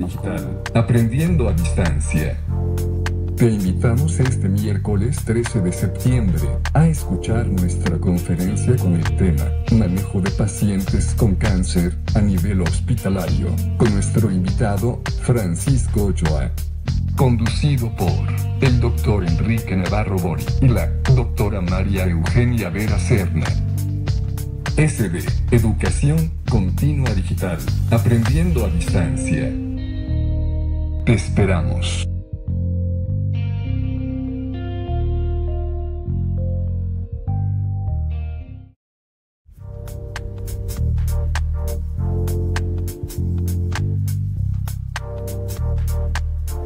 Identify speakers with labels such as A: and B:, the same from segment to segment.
A: Digital, aprendiendo a distancia. Te invitamos este miércoles 13 de septiembre a escuchar nuestra conferencia con el tema Manejo de pacientes con cáncer a nivel hospitalario, con nuestro invitado Francisco Ochoa. Conducido por el doctor Enrique Navarro Bori y la doctora María Eugenia Vera Serna. SD, Educación Continua Digital, aprendiendo a distancia. Te esperamos.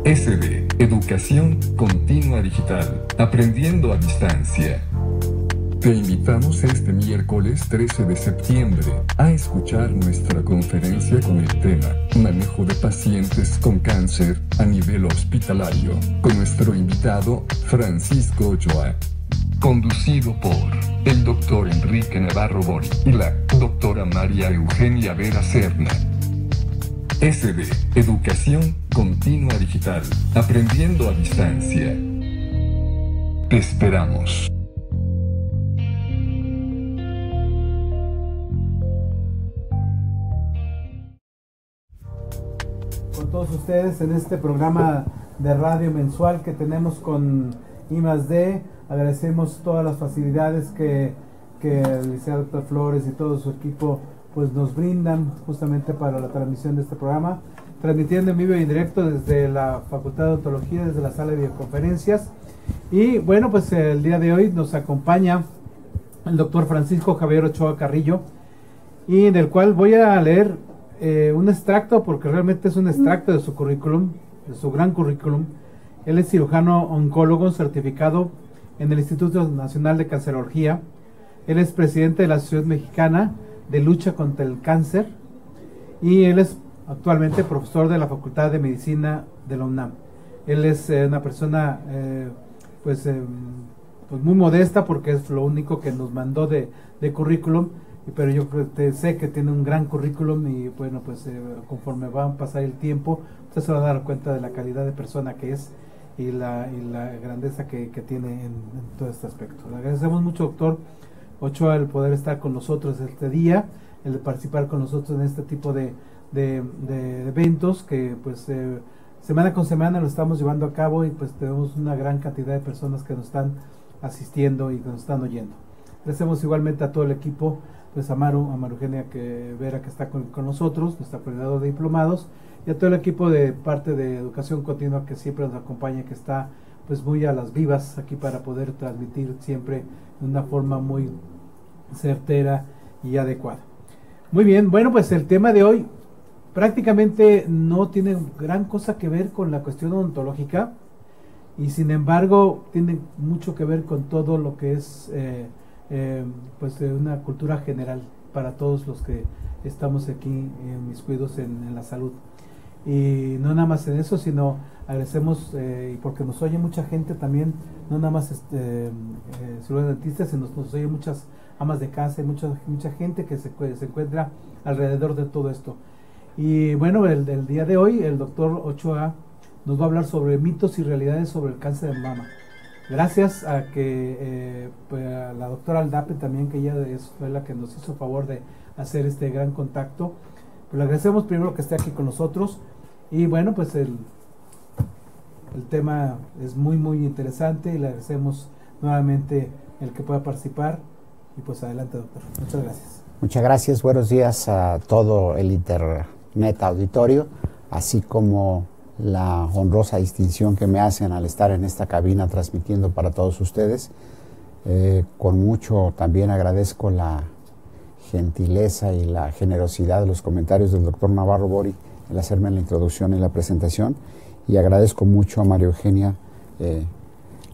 A: SD, Educación Continua Digital, aprendiendo a distancia. Te invitamos este miércoles 13 de septiembre a escuchar nuestra conferencia con el tema Manejo de pacientes con cáncer a nivel hospitalario, con nuestro invitado Francisco Ochoa. Conducido por el doctor Enrique Navarro Bori y la doctora María Eugenia Vera Serna. SD, Educación Continua Digital, aprendiendo a distancia. Te esperamos.
B: Con todos ustedes en este programa de radio mensual que tenemos con I+D. Agradecemos todas las facilidades que el licenciado Dr. Flores y todo su equipo pues nos brindan justamente para la transmisión de este programa, transmitiendo en vivo y en directo desde la Facultad de Odontología, desde la sala de videoconferencias. Y bueno, pues el día de hoy nos acompaña el doctor Francisco Javier Ochoa Carrillo, y del cual voy a leer un extracto, porque realmente es un extracto de su currículum, de su gran currículum. Él es cirujano oncólogo certificado en el Instituto Nacional de Cancerología. Él es presidente de la Asociación Mexicana de Lucha contra el Cáncer, y él es actualmente profesor de la Facultad de Medicina de la UNAM. Él es una persona pues muy modesta, porque es lo único que nos mandó de currículum, pero yo sé que tiene un gran currículum, y bueno, pues conforme va a pasar el tiempo, usted se va a dar cuenta de la calidad de persona que es y la grandeza que tiene en todo este aspecto. Le agradecemos mucho, doctor Ochoa, el poder estar con nosotros este día, el participar con nosotros en este tipo de eventos que pues semana con semana lo estamos llevando a cabo, y pues tenemos una gran cantidad de personas que nos están asistiendo y que nos están oyendo. Agradecemos igualmente a todo el equipo, pues a Maru Eugenia Vera, que está con nosotros, nuestra coordinadora de diplomados, y a todo el equipo de parte de Educación Continua que siempre nos acompaña, que está pues muy a las vivas aquí para poder transmitir siempre de una forma muy certera y adecuada. Muy bien, bueno, pues el tema de hoy prácticamente no tiene gran cosa que ver con la cuestión odontológica, y sin embargo tiene mucho que ver con todo lo que es pues una cultura general para todos los que estamos aquí inmiscuidos en la salud. Y no nada más en eso, sino agradecemos, y porque nos oye mucha gente también, no nada más cirujanos dentistas, sino nos oye muchas amas de casa y mucha gente que se encuentra alrededor de todo esto. Y bueno, el día de hoy el doctor Ochoa nos va a hablar sobre mitos y realidades sobre el cáncer de mama. Gracias a que pues a la doctora Aldape también, que ella fue la que nos hizo favor de hacer este gran contacto. Pues le agradecemos primero que esté aquí con nosotros, y bueno, pues el tema es muy interesante, y le agradecemos nuevamente el que pueda participar. Y pues adelante, doctor. Muchas gracias.
C: Muchas gracias. Buenos días a todo el Internet auditorio, así como la honrosa distinción que me hacen al estar en esta cabina transmitiendo para todos ustedes. Con mucho también agradezco la gentileza y la generosidad de los comentarios del doctor Navarro Bori el hacerme la introducción y la presentación, y agradezco mucho a María Eugenia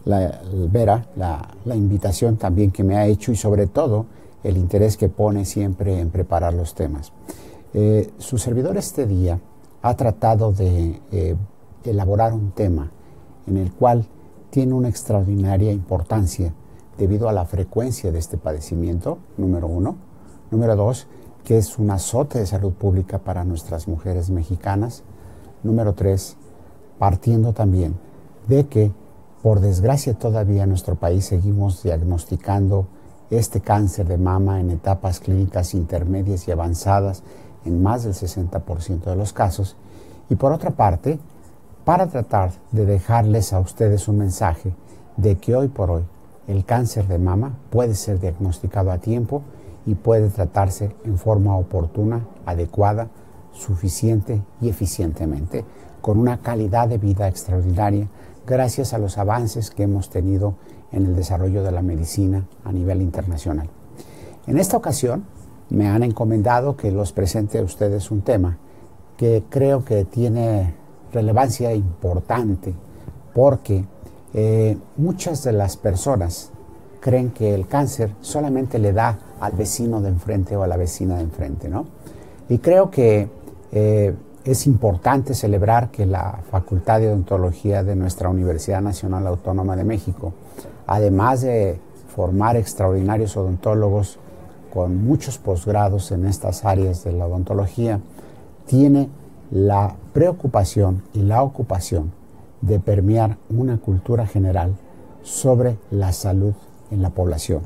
C: Vera la invitación también que me ha hecho, y sobre todo el interés que pone siempre en preparar los temas. Su servidor este día ha tratado de elaborar un tema en el cual tiene una extraordinaria importancia debido a la frecuencia de este padecimiento, número uno. Número dos, que es un azote de salud pública para nuestras mujeres mexicanas. Número 3, partiendo también de que, por desgracia, todavía en nuestro país seguimos diagnosticando este cáncer de mama en etapas clínicas intermedias y avanzadas en más del 60% de los casos. Y por otra parte, para tratar de dejarles a ustedes un mensaje de que hoy por hoy el cáncer de mama puede ser diagnosticado a tiempo y puede tratarse en forma oportuna, adecuada, suficiente y eficientemente, con una calidad de vida extraordinaria, gracias a los avances que hemos tenido en el desarrollo de la medicina a nivel internacional. En esta ocasión me han encomendado que los presente a ustedes un tema que creo que tiene relevancia importante, porque muchas de las personas creen que el cáncer solamente le da al vecino de enfrente o a la vecina de enfrente, ¿no? Y creo que es importante celebrar que la Facultad de Odontología de nuestra Universidad Nacional Autónoma de México, además de formar extraordinarios odontólogos con muchos posgrados en estas áreas de la odontología, tiene la preocupación y la ocupación de permear una cultura general sobre la salud en la población,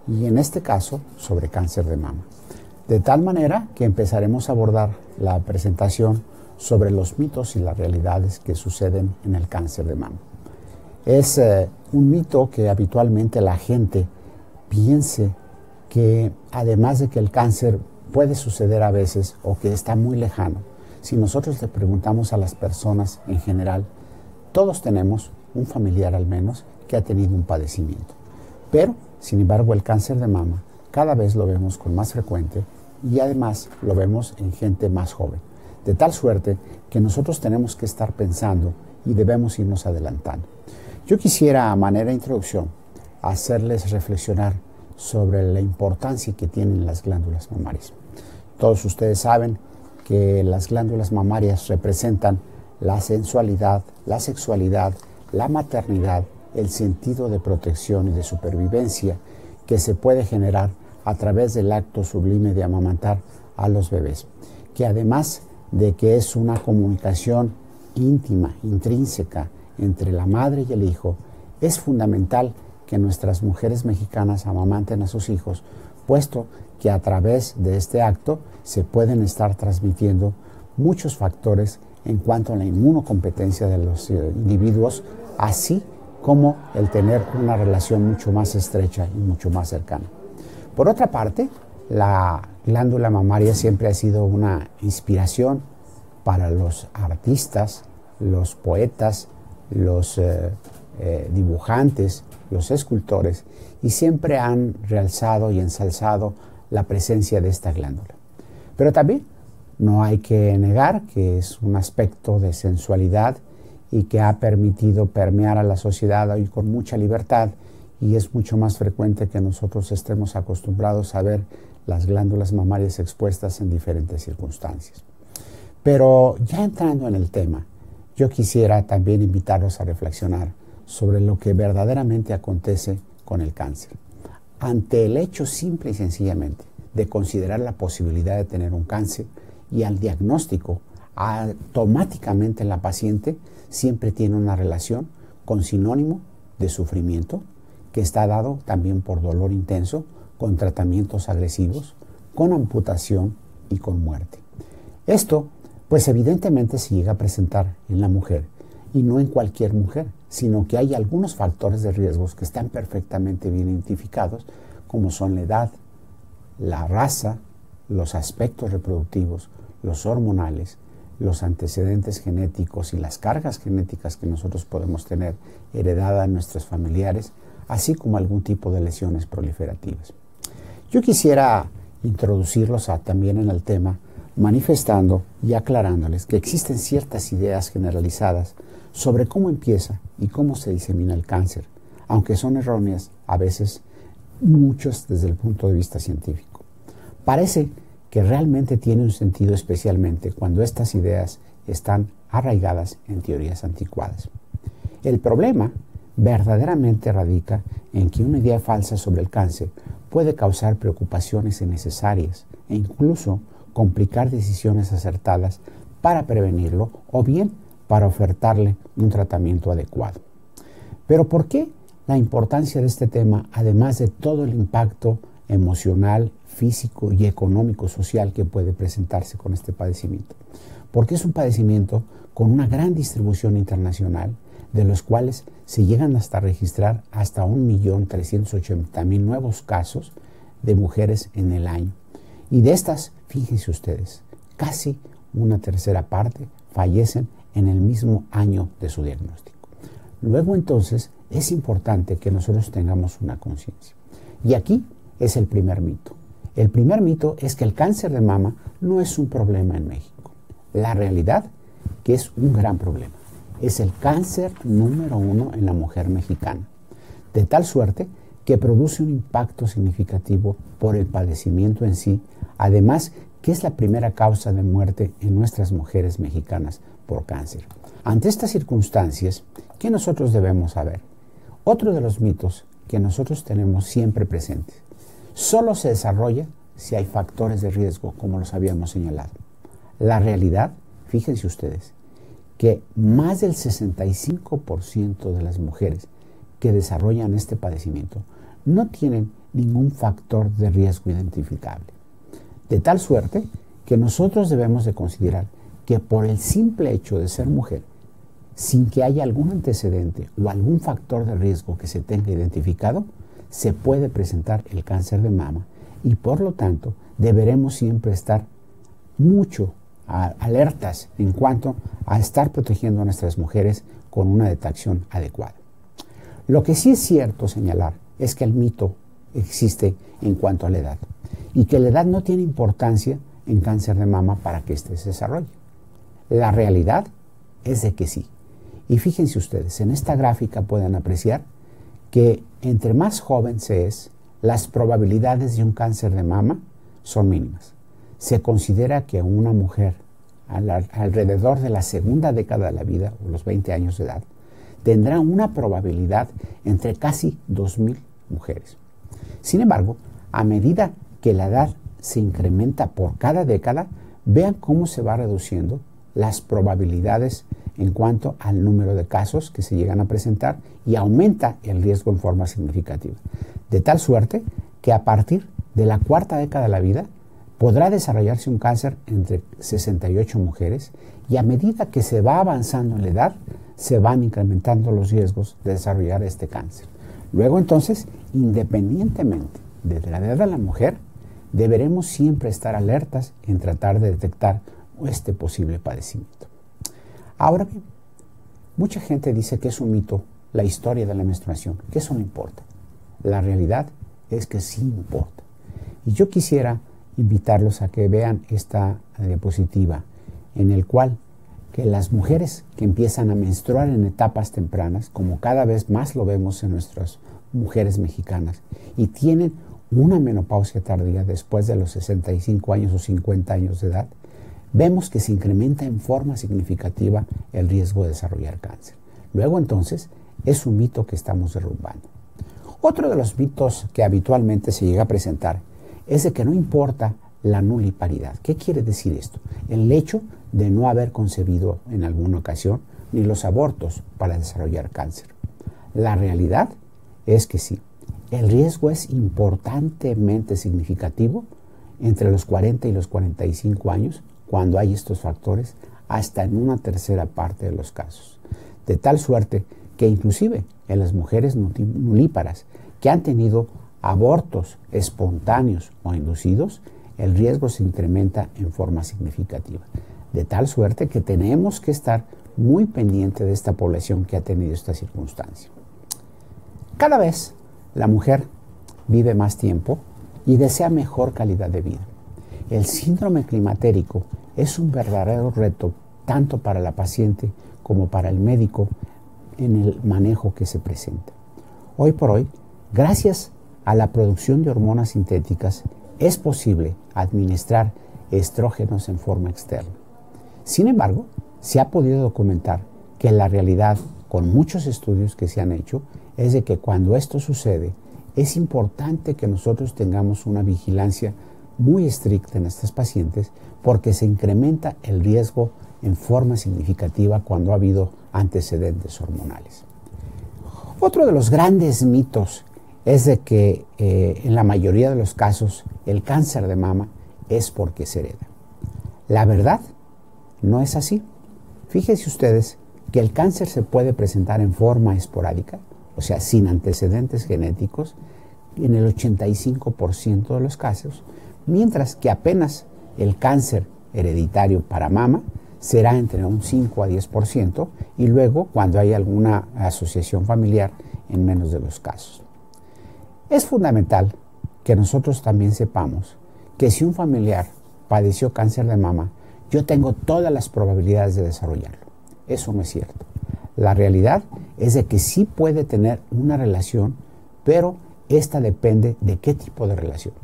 C: y en este caso sobre cáncer de mama. De tal manera que empezaremos a abordar la presentación sobre los mitos y las realidades que suceden en el cáncer de mama. Es un mito que habitualmente la gente piense que, además de que el cáncer puede suceder a veces o que está muy lejano, si nosotros le preguntamos a las personas en general, todos tenemos un familiar al menos que ha tenido un padecimiento. Pero, sin embargo, el cáncer de mama cada vez lo vemos con más frecuente y además lo vemos en gente más joven. De tal suerte que nosotros tenemos que estar pensando y debemos irnos adelantando. Yo quisiera, a manera de introducción, hacerles reflexionar sobre la importancia que tienen las glándulas mamarias. Todos ustedes saben que las glándulas mamarias representan la sensualidad, la sexualidad, la maternidad, el sentido de protección y de supervivencia que se puede generar a través del acto sublime de amamantar a los bebés, que además de que es una comunicación íntima, intrínseca entre la madre y el hijo, es fundamental que nuestras mujeres mexicanas amamanten a sus hijos, puesto que a través de este acto se pueden estar transmitiendo muchos factores en cuanto a la inmunocompetencia de los individuos, así como el tener una relación mucho más estrecha y mucho más cercana. Por otra parte, la glándula mamaria siempre ha sido una inspiración para los artistas, los poetas, los dibujantes, los escultores, y siempre han realzado y ensalzado la presencia de esta glándula. Pero también no hay que negar que es un aspecto de sensualidad y que ha permitido permear a la sociedad hoy con mucha libertad, y es mucho más frecuente que nosotros estemos acostumbrados a ver las glándulas mamarias expuestas en diferentes circunstancias. Pero ya entrando en el tema, yo quisiera también invitarlos a reflexionar sobre lo que verdaderamente acontece con el cáncer. Ante el hecho simple y sencillamente de considerar la posibilidad de tener un cáncer y al diagnóstico, automáticamente la paciente siempre tiene una relación con sinónimo de sufrimiento, que está dado también por dolor intenso, con tratamientos agresivos, con amputación y con muerte. Esto, pues evidentemente se llega a presentar en la mujer, y no en cualquier mujer, sino que hay algunos factores de riesgos que están perfectamente bien identificados, como son la edad, la raza, los aspectos reproductivos, los hormonales, los antecedentes genéticos y las cargas genéticas que nosotros podemos tener heredadas en nuestros familiares, así como algún tipo de lesiones proliferativas. Yo quisiera introducirlos también en el tema, manifestando y aclarándoles que existen ciertas ideas generalizadas sobre cómo empieza y cómo se disemina el cáncer, aunque son erróneas a veces, muchos desde el punto de vista científico. Parece que realmente tiene un sentido, especialmente cuando estas ideas están arraigadas en teorías anticuadas. El problema verdaderamente radica en que una idea falsa sobre el cáncer puede causar preocupaciones innecesarias e incluso complicar decisiones acertadas para prevenirlo o bien para ofertarle un tratamiento adecuado. Pero ¿por qué la importancia de este tema, además de todo el impacto emocional, físico y económico social que puede presentarse con este padecimiento? Porque es un padecimiento con una gran distribución internacional, de los cuales se llegan hasta registrar hasta 1.380.000 nuevos casos de mujeres en el año. Y de estas, fíjense ustedes, casi una tercera parte fallecen en el mismo año de su diagnóstico. Luego entonces es importante que nosotros tengamos una conciencia. Y aquí es el primer mito. El primer mito es que el cáncer de mama no es un problema en México. La realidad que es un gran problema. Es el cáncer número 1 en la mujer mexicana, de tal suerte que produce un impacto significativo por el padecimiento en sí, además que es la primera causa de muerte en nuestras mujeres mexicanas por cáncer. Ante estas circunstancias, ¿qué nosotros debemos saber? Otro de los mitos que nosotros tenemos siempre presentes: solo se desarrolla si hay factores de riesgo, como los habíamos señalado. La realidad, fíjense ustedes, que más del 65% de las mujeres que desarrollan este padecimiento no tienen ningún factor de riesgo identificable. De tal suerte que nosotros debemos de considerar que por el simple hecho de ser mujer, sin que haya algún antecedente o algún factor de riesgo que se tenga identificado, se puede presentar el cáncer de mama y por lo tanto deberemos siempre estar mucho alertas en cuanto a estar protegiendo a nuestras mujeres con una detección adecuada. Lo que sí es cierto señalar es que el mito existe en cuanto a la edad y que la edad no tiene importancia en cáncer de mama para que éste se desarrolle. La realidad es de que sí. Y fíjense ustedes, en esta gráfica pueden apreciar que entre más joven se es, las probabilidades de un cáncer de mama son mínimas. Se considera que una mujer alrededor de la segunda década de la vida, o los 20 años de edad, tendrá una probabilidad entre casi 2.000 mujeres. Sin embargo, a medida que la edad se incrementa por cada década, vean cómo se va reduciendo las probabilidades en cuanto al número de casos que se llegan a presentar y aumenta el riesgo en forma significativa. De tal suerte que a partir de la cuarta década de la vida podrá desarrollarse un cáncer entre 68 mujeres y a medida que se va avanzando en la edad, se van incrementando los riesgos de desarrollar este cáncer. Luego entonces, independientemente de la edad de la mujer, deberemos siempre estar alertas en tratar de detectar este posible padecimiento. Ahora bien, mucha gente dice que es un mito la historia de la menstruación, que eso no importa. La realidad es que sí importa. Y yo quisiera invitarlos a que vean esta diapositiva en el cual que las mujeres que empiezan a menstruar en etapas tempranas, como cada vez más lo vemos en nuestras mujeres mexicanas, y tienen una menopausia tardía después de los 65 años o 50 años de edad, vemos que se incrementa en forma significativa el riesgo de desarrollar cáncer. Luego entonces es un mito que estamos derrumbando. Otro de los mitos que habitualmente se llega a presentar es de que no importa la nuliparidad. ¿Qué quiere decir esto? El hecho de no haber concebido en alguna ocasión ni los abortos para desarrollar cáncer. La realidad es que sí. El riesgo es importantemente significativo entre los 40 y los 45 años cuando hay estos factores, hasta en una tercera parte de los casos. De tal suerte que inclusive en las mujeres nulíparas que han tenido abortos espontáneos o inducidos, el riesgo se incrementa en forma significativa. De tal suerte que tenemos que estar muy pendiente de esta población que ha tenido esta circunstancia. Cada vez la mujer vive más tiempo y desea mejor calidad de vida. El síndrome climatérico es un verdadero reto tanto para la paciente como para el médico en el manejo que se presenta. Hoy por hoy, gracias a la producción de hormonas sintéticas, es posible administrar estrógenos en forma externa. Sin embargo, se ha podido documentar que la realidad, con muchos estudios que se han hecho, es de que cuando esto sucede, es importante que nosotros tengamos una vigilancia muy estricta en estas pacientes porque se incrementa el riesgo en forma significativa cuando ha habido antecedentes hormonales. Otro de los grandes mitos es de que en la mayoría de los casos el cáncer de mama es porque se hereda. La verdad no es así. Fíjense ustedes que el cáncer se puede presentar en forma esporádica, o sea, sin antecedentes genéticos, en el 85% de los casos, mientras que apenas el cáncer hereditario para mama será entre un 5 a 10% y luego, cuando hay alguna asociación familiar, en menos de los casos. Es fundamental que nosotros también sepamos que si un familiar padeció cáncer de mama, yo tengo todas las probabilidades de desarrollarlo. Eso no es cierto. La realidad es de que sí puede tener una relación, pero esta depende de qué tipo de relación.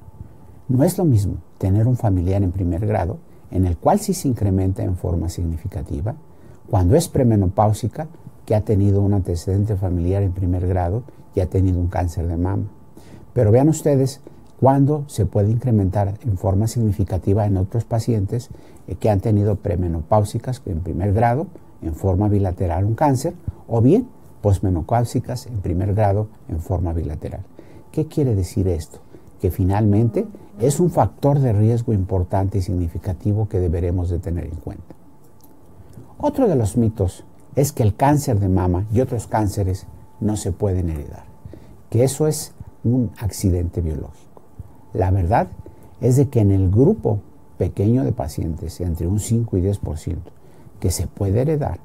C: No es lo mismo tener un familiar en primer grado, en el cual sí se incrementa en forma significativa, cuando es premenopáusica, que ha tenido un antecedente familiar en primer grado y ha tenido un cáncer de mama. Pero vean ustedes cuando se puede incrementar en forma significativa en otros pacientes que han tenido premenopáusicas en primer grado, en forma bilateral un cáncer, o bien posmenopáusicas en primer grado en forma bilateral. ¿Qué quiere decir esto? Que finalmente es un factor de riesgo importante y significativo que deberemos de tener en cuenta. Otro de los mitos es que el cáncer de mama y otros cánceres no se pueden heredar, que eso es un accidente biológico. La verdad es de que en el grupo pequeño de pacientes, entre un 5 y 10%, que se puede heredar,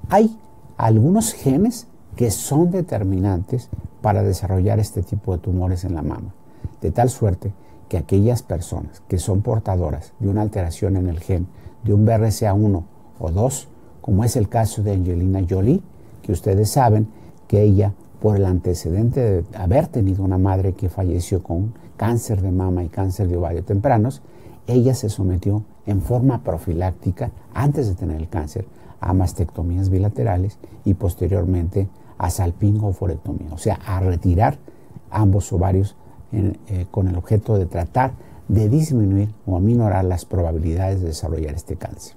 C: hay algunos genes que son determinantes para desarrollar este tipo de tumores en la mama, de tal suerte que aquellas personas que son portadoras de una alteración en el gen de un BRCA1 o 2, como es el caso de Angelina Jolie, que ustedes saben que ella, por el antecedente de haber tenido una madre que falleció con cáncer de mama y cáncer de ovario tempranos, ella se sometió en forma profiláctica, antes de tener el cáncer, a mastectomías bilaterales y posteriormente a salpingo-oforectomía, o sea, a retirar ambos ovarios con el objeto de tratar de disminuir o aminorar las probabilidades de desarrollar este cáncer.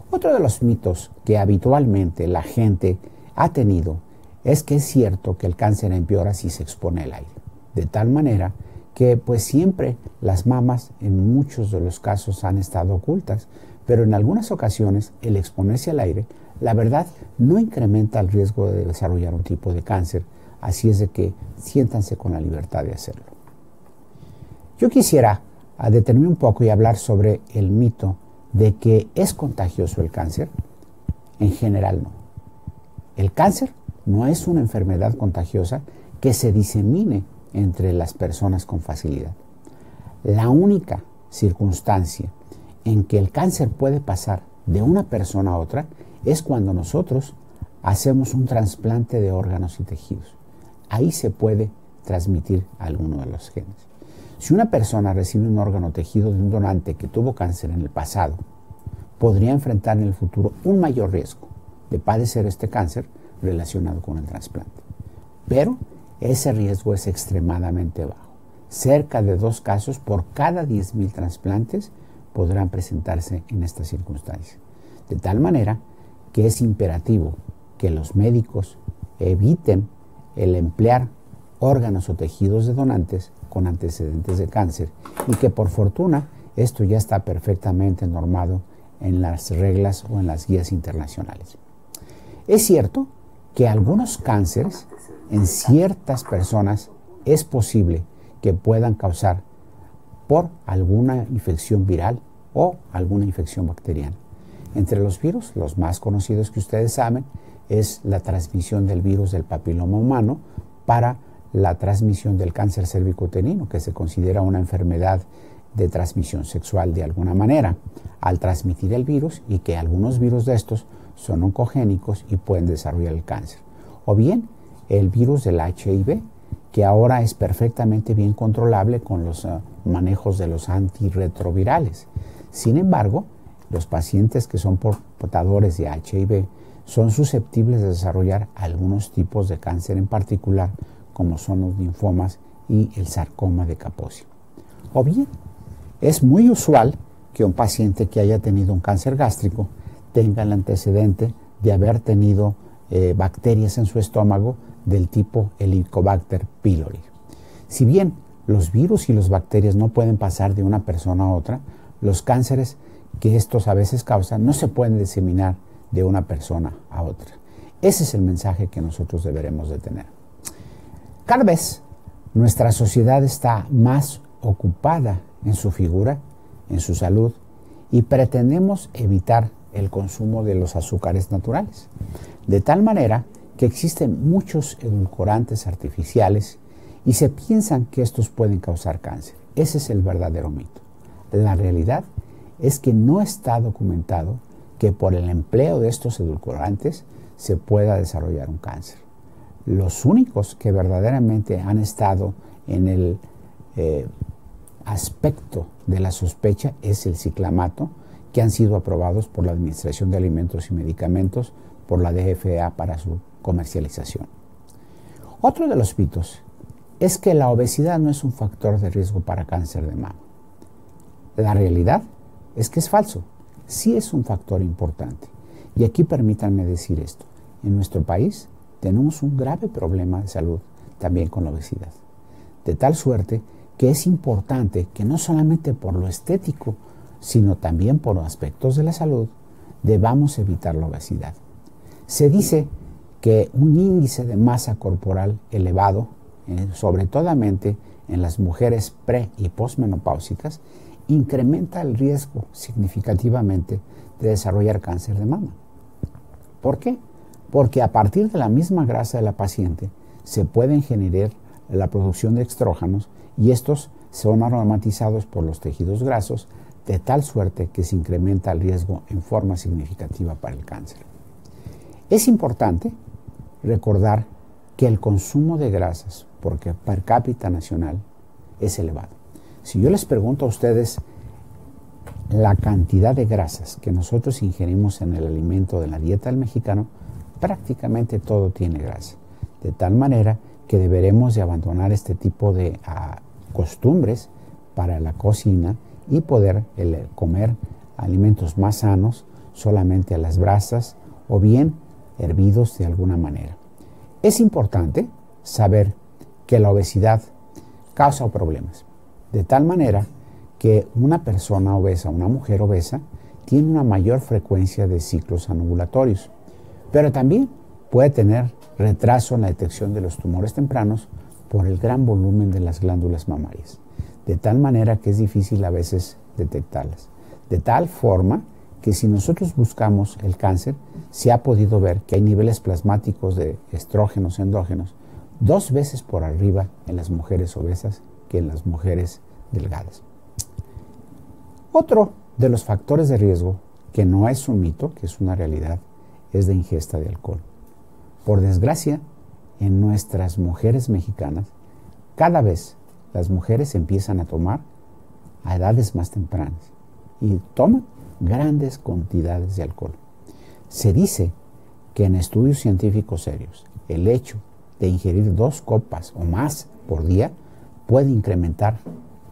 C: Otro de los mitos que habitualmente la gente ha tenido es que es cierto que el cáncer empeora si se expone al aire, de tal manera que pues siempre las mamas en muchos de los casos han estado ocultas, pero en algunas ocasiones el exponerse al aire, la verdad, no incrementa el riesgo de desarrollar un tipo de cáncer, así es de que siéntanse con la libertad de hacerlo. Yo quisiera detenerme un poco y hablar sobre el mito de que es contagioso el cáncer. En general no. El cáncer no es una enfermedad contagiosa que se disemine entre las personas con facilidad. La única circunstancia en que el cáncer puede pasar de una persona a otra es cuando nosotros hacemos un trasplante de órganos y tejidos. Ahí se puede transmitir alguno de los genes. Si una persona recibe un órgano o tejido de un donante que tuvo cáncer en el pasado, podría enfrentar en el futuro un mayor riesgo de padecer este cáncer relacionado con el trasplante. Pero ese riesgo es extremadamente bajo. Cerca de 2 casos por cada 10,000 trasplantes podrán presentarse en esta circunstancia. De tal manera que es imperativo que los médicos eviten el emplear órganos o tejidos de donantes con antecedentes de cáncer y que por fortuna esto ya está perfectamente normado en las reglas o en las guías internacionales. Es cierto que algunos cánceres en ciertas personas es posible que puedan causar por alguna infección viral o alguna infección bacteriana. Entre los virus, los más conocidos que ustedes saben, es la transmisión del virus del papiloma humano para la transmisión del cáncer cervicuterino, que se considera una enfermedad de transmisión sexual de alguna manera, al transmitir el virus y que algunos virus de estos son oncogénicos y pueden desarrollar el cáncer. O bien el virus del HIV, que ahora es perfectamente bien controlable con los manejos de los antirretrovirales. Sin embargo, los pacientes que son portadores de HIV son susceptibles de desarrollar algunos tipos de cáncer en particular, como son los linfomas y el sarcoma de Kaposi. O bien, es muy usual que un paciente que haya tenido un cáncer gástrico tenga el antecedente de haber tenido bacterias en su estómago del tipo Helicobacter pylori. Si bien los virus y las bacterias no pueden pasar de una persona a otra, los cánceres que estos a veces causan no se pueden diseminar de una persona a otra. Ese es el mensaje que nosotros deberemos de tener. Cada vez nuestra sociedad está más ocupada en su figura, en su salud, y pretendemos evitar el consumo de los azúcares naturales, de tal manera que existen muchos edulcorantes artificiales y se piensan que estos pueden causar cáncer. Ese es el verdadero mito. La realidad es que no está documentado que por el empleo de estos edulcorantes se pueda desarrollar un cáncer. Los únicos que verdaderamente han estado en el aspecto de la sospecha es el ciclamato, que han sido aprobados por la Administración de Alimentos y Medicamentos, por la DFA para su comercialización. Otro de los mitos es que la obesidad no es un factor de riesgo para cáncer de mama. La realidad es que es falso. Sí es un factor importante. Y aquí permítanme decir esto. En nuestro país tenemos un grave problema de salud también con la obesidad. De tal suerte que es importante que no solamente por lo estético, sino también por aspectos de la salud, debamos evitar la obesidad. Se dice que un índice de masa corporal elevado, sobre todo en las mujeres pre- y posmenopáusicas, incrementa el riesgo significativamente de desarrollar cáncer de mama. ¿Por qué? Porque a partir de la misma grasa de la paciente se pueden generar la producción de estrógenos y estos son aromatizados por los tejidos grasos, de tal suerte que se incrementa el riesgo en forma significativa para el cáncer. Es importante recordar que el consumo de grasas per cápita nacional es elevado. Si yo les pregunto a ustedes la cantidad de grasas que nosotros ingerimos en el alimento de la dieta del mexicano, prácticamente todo tiene grasa. De tal manera que deberemos de abandonar este tipo de costumbres para la cocina y poder comer alimentos más sanos solamente a las brasas o bien hervidos de alguna manera. Es importante saber que la obesidad causa problemas, de tal manera que una persona obesa, una mujer obesa, tiene una mayor frecuencia de ciclos anovulatorios, pero también puede tener retraso en la detección de los tumores tempranos por el gran volumen de las glándulas mamarias, de tal manera que es difícil a veces detectarlas. De tal forma que si nosotros buscamos el cáncer, se ha podido ver que hay niveles plasmáticos de estrógenos endógenos 2 veces por arriba en las mujeres obesas que en las mujeres delgadas. Otro de los factores de riesgo, que no es un mito, que es una realidad, es la ingesta de alcohol. Por desgracia, en nuestras mujeres mexicanas, cada vez las mujeres empiezan a tomar a edades más tempranas y toman grandes cantidades de alcohol. Se dice que en estudios científicos serios, el hecho de ingerir 2 copas o más por día puede incrementar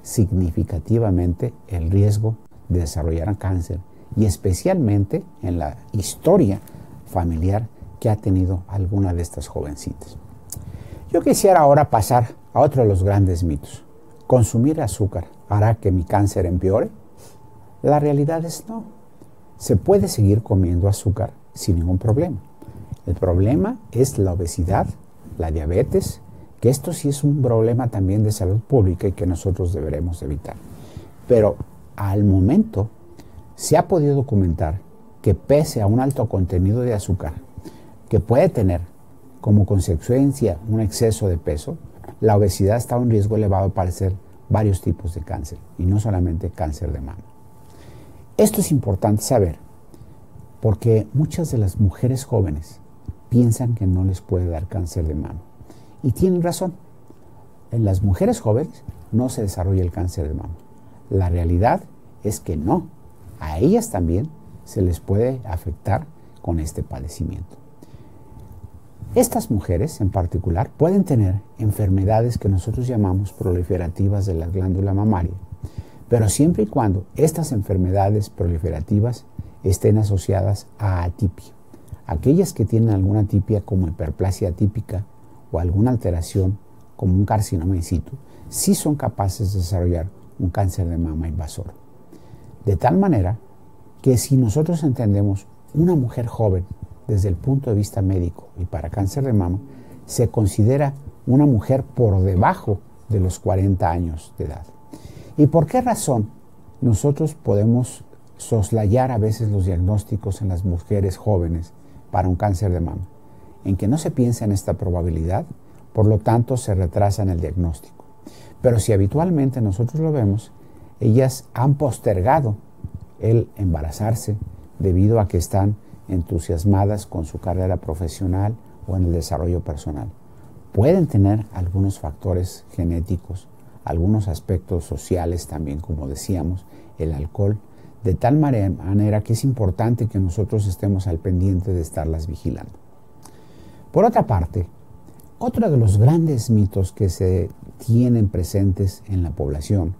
C: significativamente el riesgo de desarrollar cáncer, y especialmente en la historia familiar que ha tenido alguna de estas jovencitas. Yo quisiera ahora pasar a otro de los grandes mitos. ¿Consumir azúcar hará que mi cáncer empeore? La realidad es no. Se puede seguir comiendo azúcar sin ningún problema. El problema es la obesidad, la diabetes, que esto sí es un problema también de salud pública y que nosotros deberemos evitar. Pero al momento se ha podido documentar que pese a un alto contenido de azúcar que puede tener como consecuencia un exceso de peso, la obesidad está en riesgo elevado para padecer varios tipos de cáncer y no solamente cáncer de mama. Esto es importante saber porque muchas de las mujeres jóvenes piensan que no les puede dar cáncer de mama y tienen razón. En las mujeres jóvenes no se desarrolla el cáncer de mama. La realidad es que no. A ellas también se les puede afectar con este padecimiento. Estas mujeres en particular pueden tener enfermedades que nosotros llamamos proliferativas de la glándula mamaria, pero siempre y cuando estas enfermedades proliferativas estén asociadas a atipia. Aquellas que tienen alguna atipia como hiperplasia atípica o alguna alteración como un carcinoma in situ, sí son capaces de desarrollar un cáncer de mama invasor. De tal manera que si nosotros entendemos una mujer joven desde el punto de vista médico y para cáncer de mama, se considera una mujer por debajo de los 40 años de edad. ¿Y por qué razón nosotros podemos soslayar a veces los diagnósticos en las mujeres jóvenes para un cáncer de mama? En que no se piensa en esta probabilidad, por lo tanto se retrasa en el diagnóstico. Pero si habitualmente nosotros lo vemos, ellas han postergado el embarazarse debido a que están entusiasmadas con su carrera profesional o en el desarrollo personal. Pueden tener algunos factores genéticos, algunos aspectos sociales también, como decíamos, el alcohol, de tal manera que es importante que nosotros estemos al pendiente de estarlas vigilando. Por otra parte, otro de los grandes mitos que se tienen presentes en la población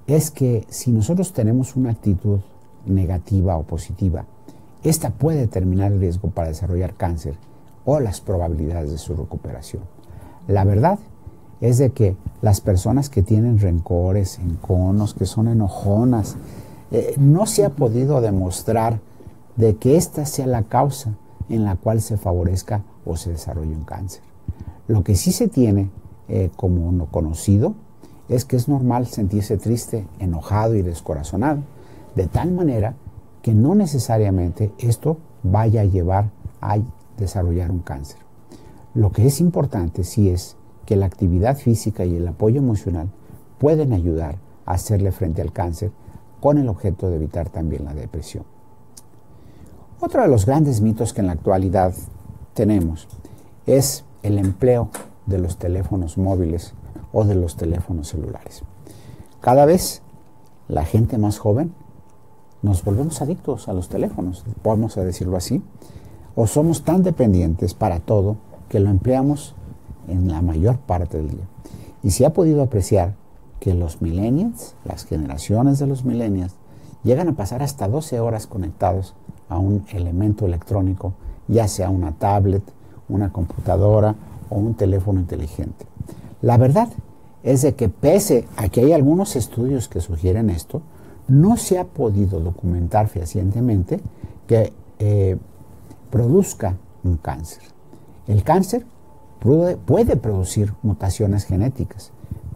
C: es que si nosotros tenemos una actitud negativa o positiva, esta puede determinar el riesgo para desarrollar cáncer o las probabilidades de su recuperación. La verdad es de que las personas que tienen rencores, enconos, que son enojonas, no se ha podido demostrar de que esta sea la causa en la cual se favorezca o se desarrolle un cáncer. Lo que sí se tiene como no conocido es que es normal sentirse triste, enojado y descorazonado, de tal manera que no necesariamente esto vaya a llevar a desarrollar un cáncer. Lo que es importante sí es que la actividad física y el apoyo emocional pueden ayudar a hacerle frente al cáncer con el objeto de evitar también la depresión. Otro de los grandes mitos que en la actualidad tenemos es el empleo de los teléfonos móviles o de los teléfonos celulares. Cada vez la gente más joven nos volvemos adictos a los teléfonos, vamos a decirlo así, o somos tan dependientes para todo que lo empleamos en la mayor parte del día. Y se ha podido apreciar que los millennials, las generaciones de los millennials, llegan a pasar hasta 12 horas conectados a un elemento electrónico, ya sea una tablet, una computadora o un teléfono inteligente. La verdad es de que pese a que hay algunos estudios que sugieren esto, no se ha podido documentar fehacientemente que produzca un cáncer. El cáncer puede producir mutaciones genéticas,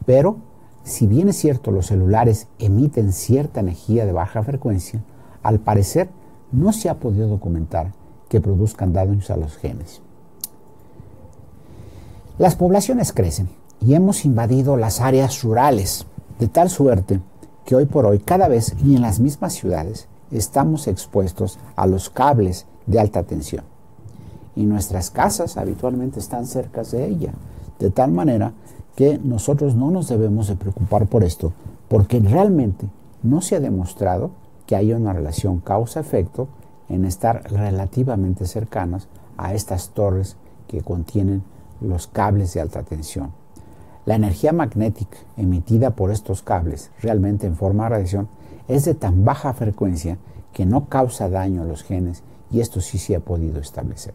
C: pero si bien es cierto los celulares emiten cierta energía de baja frecuencia, al parecer no se ha podido documentar que produzcan daños a los genes. Las poblaciones crecen y hemos invadido las áreas rurales, de tal suerte que hoy por hoy cada vez y en las mismas ciudades estamos expuestos a los cables de alta tensión. Y nuestras casas habitualmente están cerca de ella, de tal manera que nosotros no nos debemos de preocupar por esto, porque realmente no se ha demostrado que haya una relación causa-efecto en estar relativamente cercanas a estas torres que contienen los cables de alta tensión. La energía magnética emitida por estos cables, realmente en forma de radiación, es de tan baja frecuencia que no causa daño a los genes, y esto sí se ha podido establecer.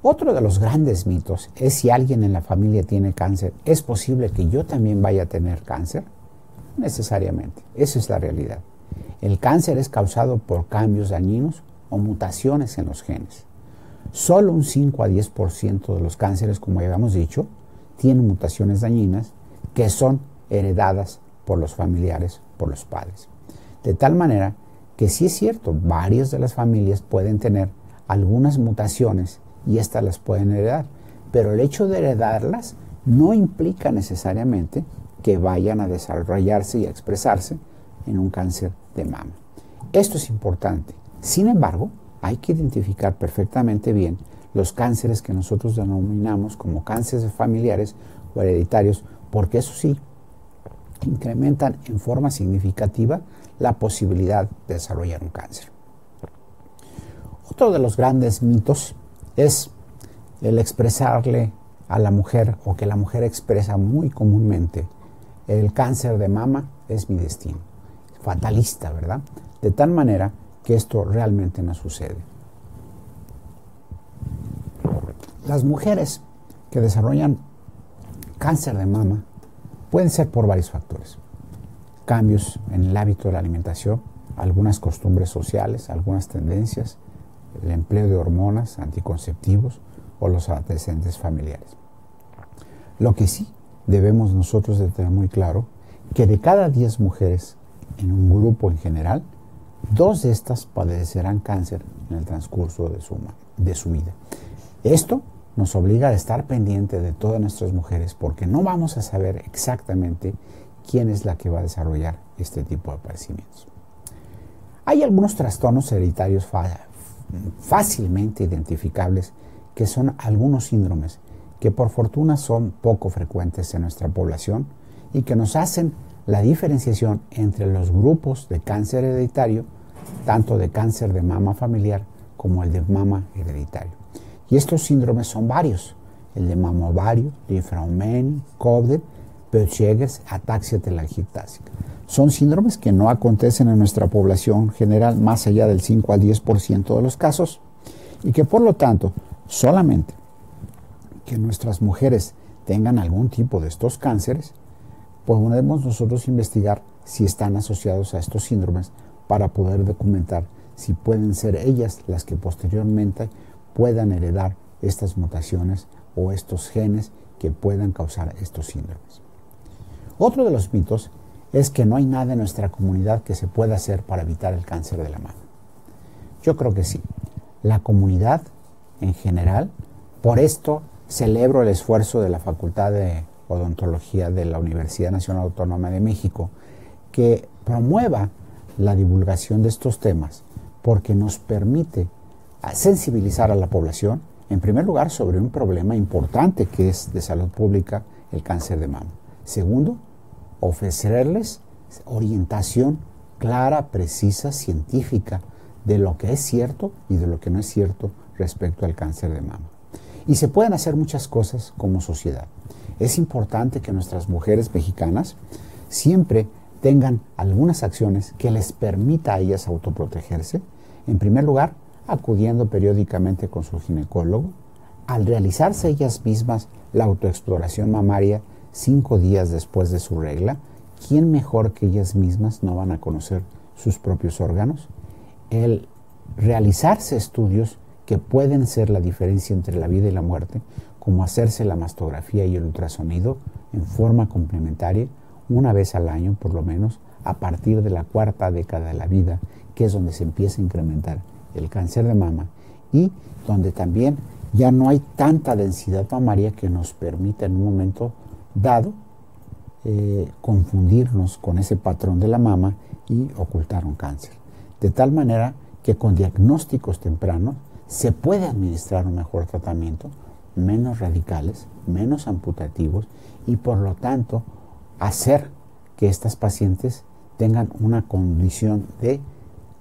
C: Otro de los grandes mitos es si alguien en la familia tiene cáncer, ¿es posible que yo también vaya a tener cáncer? Necesariamente, esa es la realidad. El cáncer es causado por cambios dañinos o mutaciones en los genes. Solo un 5 a 10% de los cánceres, como ya habíamos dicho, tienen mutaciones dañinas que son heredadas por los familiares, por los padres. De tal manera que sí es cierto, varias de las familias pueden tener algunas mutaciones y estas las pueden heredar, pero el hecho de heredarlas no implica necesariamente que vayan a desarrollarse y a expresarse en un cáncer de mama. Esto es importante. Sin embargo, hay que identificar perfectamente bien los cánceres que nosotros denominamos como cánceres familiares o hereditarios, porque eso sí, incrementan en forma significativa la posibilidad de desarrollar un cáncer. Otro de los grandes mitos es el expresarle a la mujer, o que la mujer expresa muy comúnmente: el cáncer de mama es mi destino. fatalista, ¿verdad? De tal manera que esto realmente no sucede. Las mujeres que desarrollan cáncer de mama pueden ser por varios factores. Cambios en el hábito de la alimentación, algunas costumbres sociales, algunas tendencias, el empleo de hormonas, anticonceptivos o los antecedentes familiares. Lo que sí debemos nosotros de tener muy claro, que de cada 10 mujeres en un grupo en general, 2 de estas padecerán cáncer en el transcurso de su vida. Esto nos obliga a estar pendiente de todas nuestras mujeres porque no vamos a saber exactamente quién es la que va a desarrollar este tipo de padecimientos. Hay algunos trastornos hereditarios fácilmente identificables que son algunos síndromes que por fortuna son poco frecuentes en nuestra población y que nos hacen la diferenciación entre los grupos de cáncer hereditario, tanto de cáncer de mama familiar como el de mama hereditario. Y estos síndromes son varios: el de mama ovario, Li-Fraumeni, Cobden, Peutz-Jeghers, ataxia telangiectásica. Son síndromes que no acontecen en nuestra población general más allá del 5 al 10% de los casos y que por lo tanto solamente que nuestras mujeres tengan algún tipo de estos cánceres, podemos nosotros investigar si están asociados a estos síndromes para poder documentar si pueden ser ellas las que posteriormente puedan heredar estas mutaciones o estos genes que puedan causar estos síndromes. Otro de los mitos es que no hay nada en nuestra comunidad que se pueda hacer para evitar el cáncer de la mama. Yo creo que sí. La comunidad en general, por esto celebro el esfuerzo de la Facultad de Odontología de la Universidad Nacional Autónoma de México, que promueva la divulgación de estos temas, porque nos permite sensibilizar a la población, en primer lugar, sobre un problema importante que es de salud pública, el cáncer de mama. Segundo, ofrecerles orientación clara, precisa, científica de lo que es cierto y de lo que no es cierto respecto al cáncer de mama. Y se pueden hacer muchas cosas como sociedad. Es importante que nuestras mujeres mexicanas siempre tengan algunas acciones que les permita a ellas autoprotegerse. En primer lugar, acudiendo periódicamente con su ginecólogo, al realizarse ellas mismas la autoexploración mamaria 5 días después de su regla. ¿Quién mejor que ellas mismas no van a conocer sus propios órganos? El realizarse estudios que pueden ser la diferencia entre la vida y la muerte, como hacerse la mastografía y el ultrasonido en forma complementaria, una vez al año por lo menos, a partir de la 4ª década de la vida, que es donde se empieza a incrementar el cáncer de mama y donde también ya no hay tanta densidad mamaria que nos permita en un momento dado confundirnos con ese patrón de la mama y ocultar un cáncer. De tal manera que con diagnósticos tempranos se puede administrar un mejor tratamiento, menos radicales, menos amputativos y por lo tanto hacer que estas pacientes tengan una condición de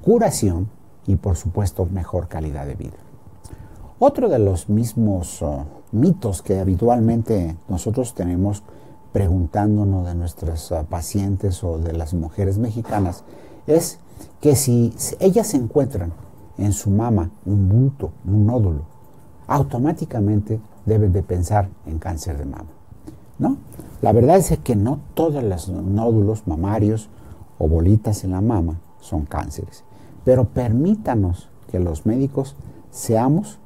C: curación y por supuesto mejor calidad de vida. Otro de los mismos mitos que habitualmente nosotros tenemos preguntándonos de nuestras pacientes o de las mujeres mexicanas es que si ellas encuentran en su mama un bulto, un nódulo, automáticamente deben de pensar en cáncer de mama. ¿No? La verdad es que no todos los nódulos mamarios o bolitas en la mama son cánceres, pero permítanos que los médicos seamos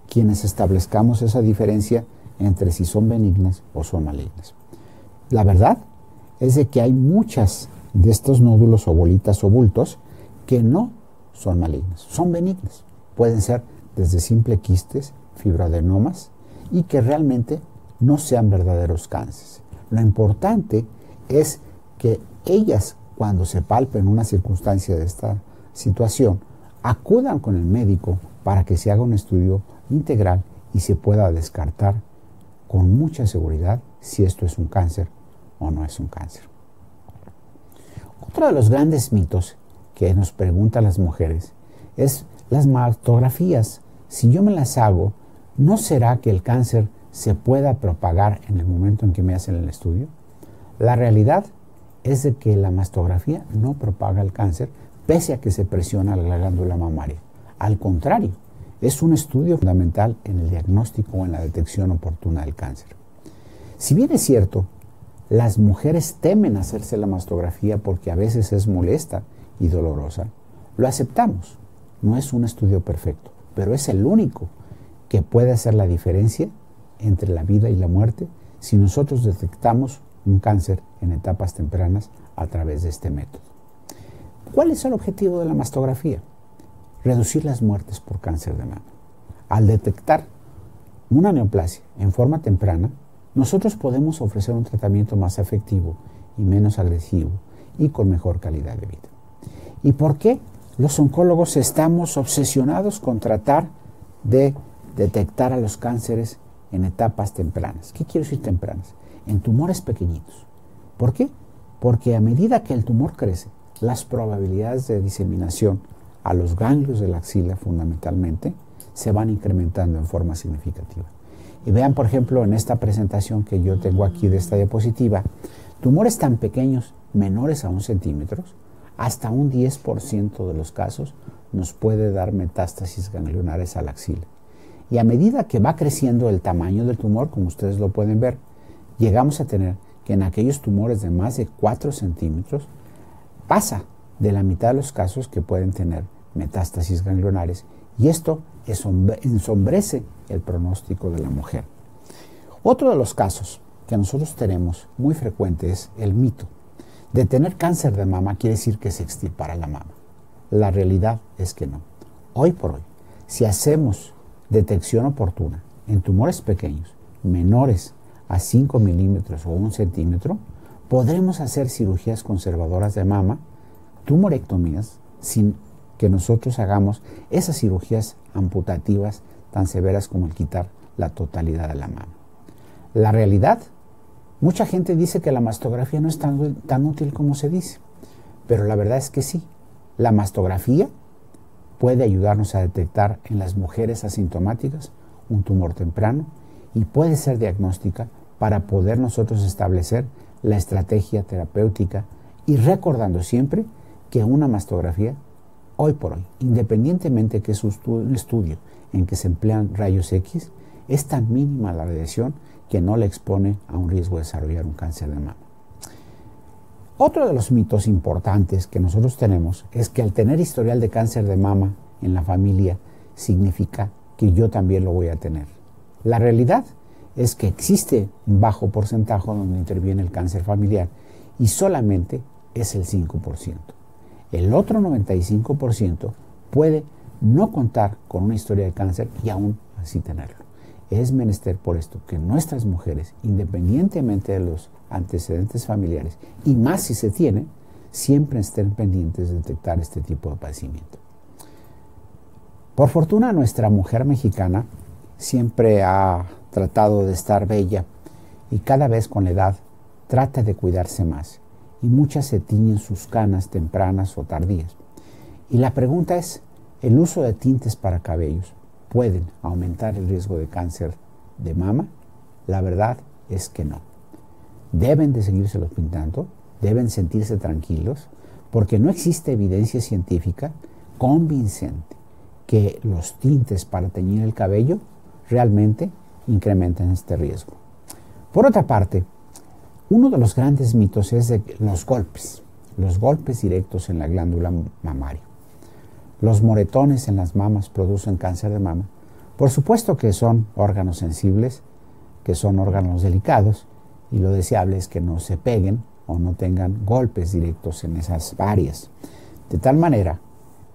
C: quienes establezcamos esa diferencia entre si son benignas o son malignas. La verdad es de que hay muchas de estos nódulos o bolitas o bultos que no son malignas, son benignas. Pueden ser desde simple quistes, fibroadenomas y que realmente no sean verdaderos cánceres. Lo importante es que ellas, cuando se palpen una circunstancia de esta situación, acudan con el médico para que se haga un estudio integral y se pueda descartar con mucha seguridad si esto es un cáncer o no es un cáncer. Otro de los grandes mitos que nos preguntan las mujeres es las mastografías. Si yo me las hago, ¿no será que el cáncer se pueda propagar en el momento en que me hacen el estudio? La realidad es de que la mastografía no propaga el cáncer pese a que se presiona la glándula mamaria. Al contrario, es un estudio fundamental en el diagnóstico o en la detección oportuna del cáncer. Si bien es cierto, las mujeres temen hacerse la mastografía porque a veces es molesta y dolorosa, lo aceptamos. No es un estudio perfecto, pero es el único que puede hacer la diferencia entre la vida y la muerte si nosotros detectamos un cáncer en etapas tempranas a través de este método. ¿Cuál es el objetivo de la mastografía? Reducir las muertes por cáncer de mama. Al detectar una neoplasia en forma temprana, nosotros podemos ofrecer un tratamiento más efectivo y menos agresivo y con mejor calidad de vida. ¿Y por qué los oncólogos estamos obsesionados con tratar de detectar a los cánceres en etapas tempranas? ¿Qué quiero decir tempranas? En tumores pequeñitos. ¿Por qué? Porque a medida que el tumor crece, las probabilidades de diseminación a los ganglios de la axila fundamentalmente se van incrementando en forma significativa. Y vean, por ejemplo, en esta presentación que yo tengo aquí de esta diapositiva, tumores tan pequeños, menores a 1 centímetro, hasta un 10% de los casos nos puede dar metástasis ganglionares a la axila. Y a medida que va creciendo el tamaño del tumor, como ustedes lo pueden ver, llegamos a tener que en aquellos tumores de más de 4 centímetros pasa de la mitad de los casos que pueden tener metástasis ganglionares, y esto ensombrece el pronóstico de la mujer. Otro de los casos que nosotros tenemos muy frecuente es el mito de tener cáncer de mama quiere decir que se extirpará la mama. La realidad es que no. Hoy por hoy, si hacemos detección oportuna en tumores pequeños, menores a 5 milímetros o 1 centímetro, podremos hacer cirugías conservadoras de mama, tumorectomías, sin que nosotros hagamos esas cirugías amputativas tan severas como el quitar la totalidad de la mama. La realidad, mucha gente dice que la mastografía no es tan útil como se dice, pero la verdad es que sí. La mastografía puede ayudarnos a detectar en las mujeres asintomáticas un tumor temprano y puede ser diagnóstica para poder nosotros establecer la estrategia terapéutica y recordando siempre que una mastografía, hoy por hoy, independientemente que es un estudio en que se emplean rayos X, es tan mínima la radiación que no le expone a un riesgo de desarrollar un cáncer de mama. Otro de los mitos importantes que nosotros tenemos es que al tener historial de cáncer de mama en la familia significa que yo también lo voy a tener. La realidad es que existe un bajo porcentaje donde interviene el cáncer familiar y solamente es el 5%. El otro 95% puede no contar con una historia de cáncer y aún así tenerlo. Es menester por esto que nuestras mujeres, independientemente de los antecedentes familiares, y más si se tiene, siempre estén pendientes de detectar este tipo de padecimiento. Por fortuna, nuestra mujer mexicana siempre ha tratado de estar bella y cada vez con la edad trata de cuidarse más y muchas se tiñen sus canas tempranas o tardías. Y la pregunta es, ¿el uso de tintes para cabellos pueden aumentar el riesgo de cáncer de mama? La verdad es que no. Deben de seguírselos pintando, deben sentirse tranquilos, porque no existe evidencia científica convincente que los tintes para teñir el cabello realmente incrementen este riesgo. Por otra parte, uno de los grandes mitos es de los golpes directos en la glándula mamaria. Los moretones en las mamas producen cáncer de mama. Por supuesto que son órganos sensibles, que son órganos delicados, y lo deseable es que no se peguen o no tengan golpes directos en esas áreas. De tal manera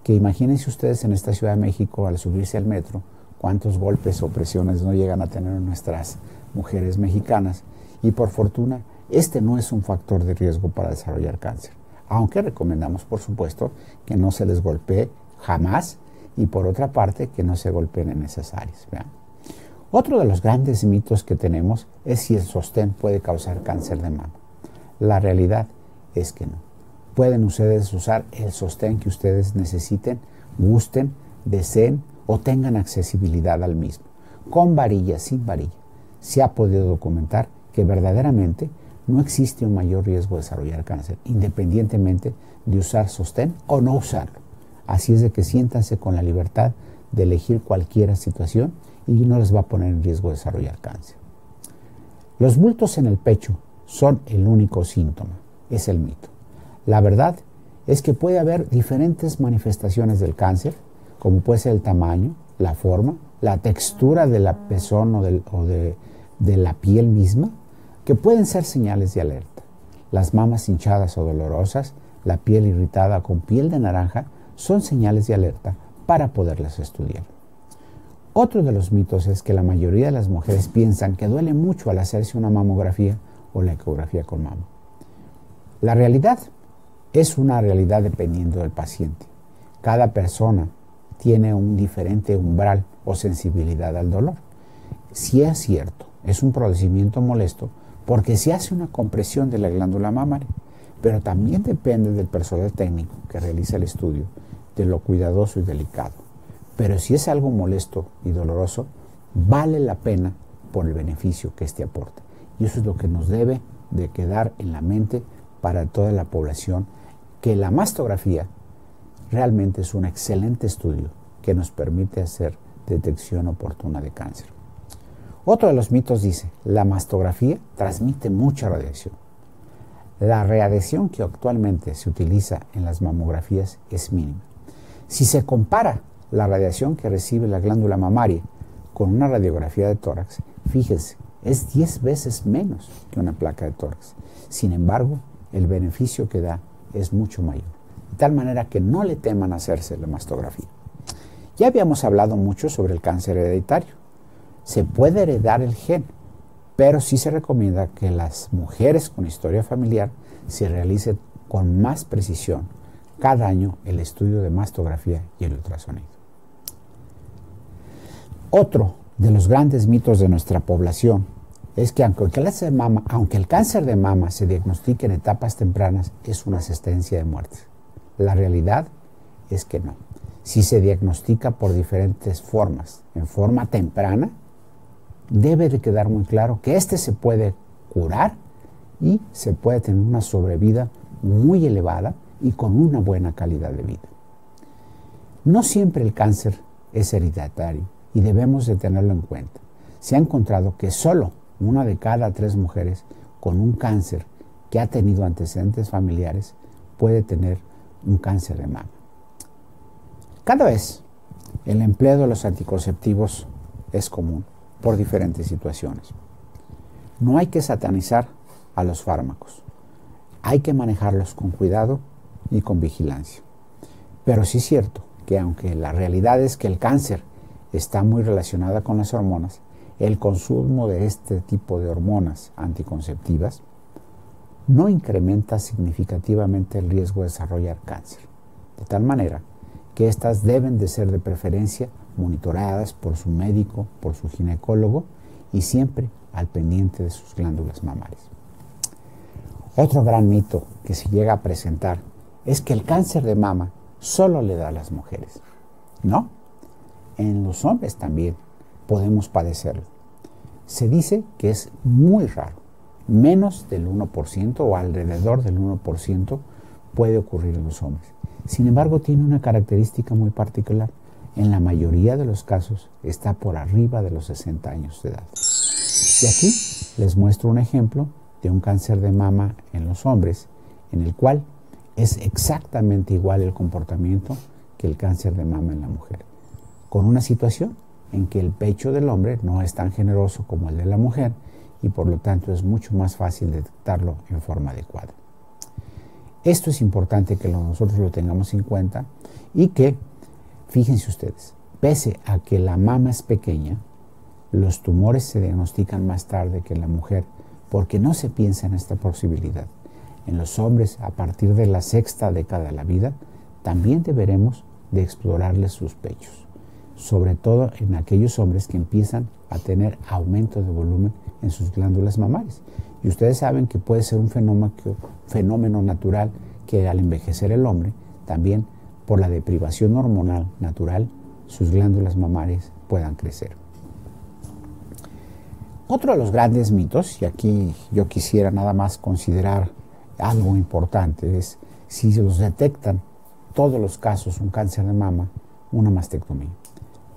C: que imagínense ustedes en esta Ciudad de México al subirse al metro, cuántos golpes o presiones no llegan a tener nuestras mujeres mexicanas. Y por fortuna, este no es un factor de riesgo para desarrollar cáncer. Aunque recomendamos, por supuesto, que no se les golpee jamás y por otra parte, que no se golpeen en esas áreas. ¿Vean? Otro de los grandes mitos que tenemos es si el sostén puede causar cáncer de mama. La realidad es que no. Pueden ustedes usar el sostén que ustedes necesiten, gusten, deseen o tengan accesibilidad al mismo. Con varilla, sin varilla. Se ha podido documentar que verdaderamente no existe un mayor riesgo de desarrollar cáncer, independientemente de usar sostén o no usarlo. Así es de que siéntanse con la libertad de elegir cualquier situación y no les va a poner en riesgo de desarrollar cáncer. Los bultos en el pecho son el único síntoma, es el mito. La verdad es que puede haber diferentes manifestaciones del cáncer, como puede ser el tamaño, la forma, la textura de la pezón o de la piel misma, que pueden ser señales de alerta. Las mamas hinchadas o dolorosas, la piel irritada con piel de naranja, son señales de alerta para poderlas estudiar. Otro de los mitos es que la mayoría de las mujeres piensan que duele mucho al hacerse una mamografía o la ecografía con mama. La realidad es una realidad dependiendo del paciente. Cada persona tiene un diferente umbral o sensibilidad al dolor. Si es cierto, es un procedimiento molesto porque se hace una compresión de la glándula mamaria, pero también depende del personal técnico que realiza el estudio, de lo cuidadoso y delicado. Pero si es algo molesto y doloroso, vale la pena por el beneficio que este aporta. Y eso es lo que nos debe de quedar en la mente para toda la población, que la mastografía realmente es un excelente estudio que nos permite hacer detección oportuna de cáncer. Otro de los mitos dice, la mastografía transmite mucha radiación. La radiación que actualmente se utiliza en las mamografías es mínima. Si se compara la radiación que recibe la glándula mamaria con una radiografía de tórax, fíjense, es 10 veces menos que una placa de tórax. Sin embargo, el beneficio que da es mucho mayor. De tal manera que no le teman hacerse la mastografía. Ya habíamos hablado mucho sobre el cáncer hereditario. Se puede heredar el gen, pero sí se recomienda que las mujeres con historia familiar se realicen con más precisión cada año el estudio de mastografía y el ultrasonido. Otro de los grandes mitos de nuestra población es que aunque el cáncer de mama se diagnostique en etapas tempranas, es una sentencia de muerte. La realidad es que no. Si se diagnostica por diferentes formas, en forma temprana, debe de quedar muy claro que se puede curar y se puede tener una sobrevida muy elevada y con una buena calidad de vida. No siempre el cáncer es hereditario y debemos de tenerlo en cuenta. Se ha encontrado que solo 1 de cada 3 mujeres con un cáncer que ha tenido antecedentes familiares puede tener un cáncer de mama. Cada vez el empleo de los anticonceptivos es común por diferentes situaciones. No hay que satanizar a los fármacos. Hay que manejarlos con cuidado y con vigilancia. Pero sí es cierto que aunque la realidad es que el cáncer está muy relacionada con las hormonas, el consumo de este tipo de hormonas anticonceptivas no incrementa significativamente el riesgo de desarrollar cáncer, de tal manera que estas deben de ser de preferencia monitoreadas por su médico, por su ginecólogo y siempre al pendiente de sus glándulas mamarias. Otro gran mito que se llega a presentar es que el cáncer de mama solo le da a las mujeres. No, en los hombres también podemos padecerlo. Se dice que es muy raro, menos del 1% o alrededor del 1% puede ocurrir en los hombres. Sin embargo, tiene una característica muy particular. En la mayoría de los casos está por arriba de los 60 años de edad. Y aquí les muestro un ejemplo de un cáncer de mama en los hombres, en el cual es exactamente igual el comportamiento que el cáncer de mama en la mujer, con una situación en que el pecho del hombre no es tan generoso como el de la mujer y por lo tanto es mucho más fácil detectarlo en forma adecuada. Esto es importante que nosotros lo tengamos en cuenta y que, fíjense ustedes, pese a que la mama es pequeña, los tumores se diagnostican más tarde que en la mujer porque no se piensa en esta posibilidad. En los hombres, a partir de la 6ª década de la vida, también deberemos de explorarles sus pechos, sobre todo en aquellos hombres que empiezan a tener aumento de volumen en sus glándulas mamarias. Y ustedes saben que puede ser un fenómeno natural que al envejecer el hombre, también por la deprivación hormonal natural, sus glándulas mamarias puedan crecer. Otro de los grandes mitos, y aquí yo quisiera nada más considerar algo importante, es si se los detectan todos los casos un cáncer de mama, una mastectomía.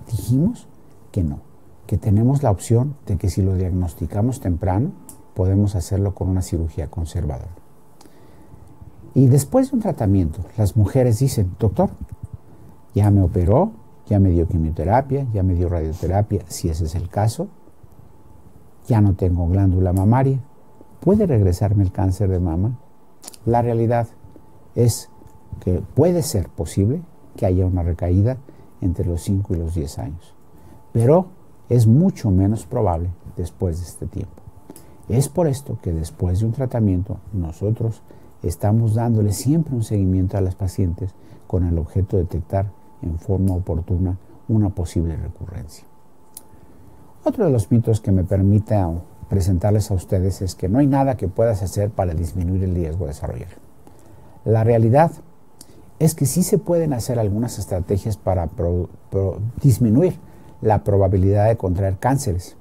C: Dijimos que no, que tenemos la opción de que si lo diagnosticamos temprano, podemos hacerlo con una cirugía conservadora. Y después de un tratamiento, las mujeres dicen, doctor, ya me operó, ya me dio quimioterapia, ya me dio radioterapia, si ese es el caso, ya no tengo glándula mamaria, ¿puede regresarme el cáncer de mama? La realidad es que puede ser posible que haya una recaída entre los 5 y los 10 años, pero es mucho menos probable después de este tiempo. Es por esto que después de un tratamiento nosotros estamos dándole siempre un seguimiento a las pacientes con el objeto de detectar en forma oportuna una posible recurrencia. Otro de los mitos que me permita presentarles a ustedes es que no hay nada que puedas hacer para disminuir el riesgo de desarrollar. La realidad es que sí se pueden hacer algunas estrategias para disminuir la probabilidad de contraer cánceres.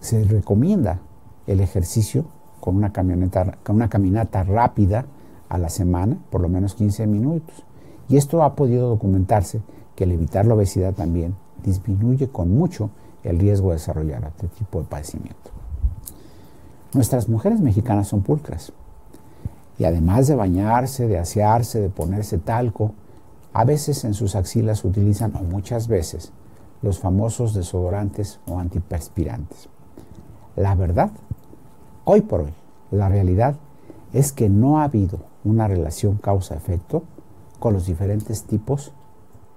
C: Se recomienda el ejercicio con una caminata rápida a la semana, por lo menos 15 minutos. Y esto ha podido documentarse que el evitar la obesidad también disminuye con mucho el riesgo de desarrollar este tipo de padecimiento. Nuestras mujeres mexicanas son pulcras y además de bañarse, de asearse, de ponerse talco, a veces en sus axilas utilizan, o muchas veces, los famosos desodorantes o antiperspirantes. La verdad, hoy por hoy, la realidad es que no ha habido una relación causa-efecto con los diferentes tipos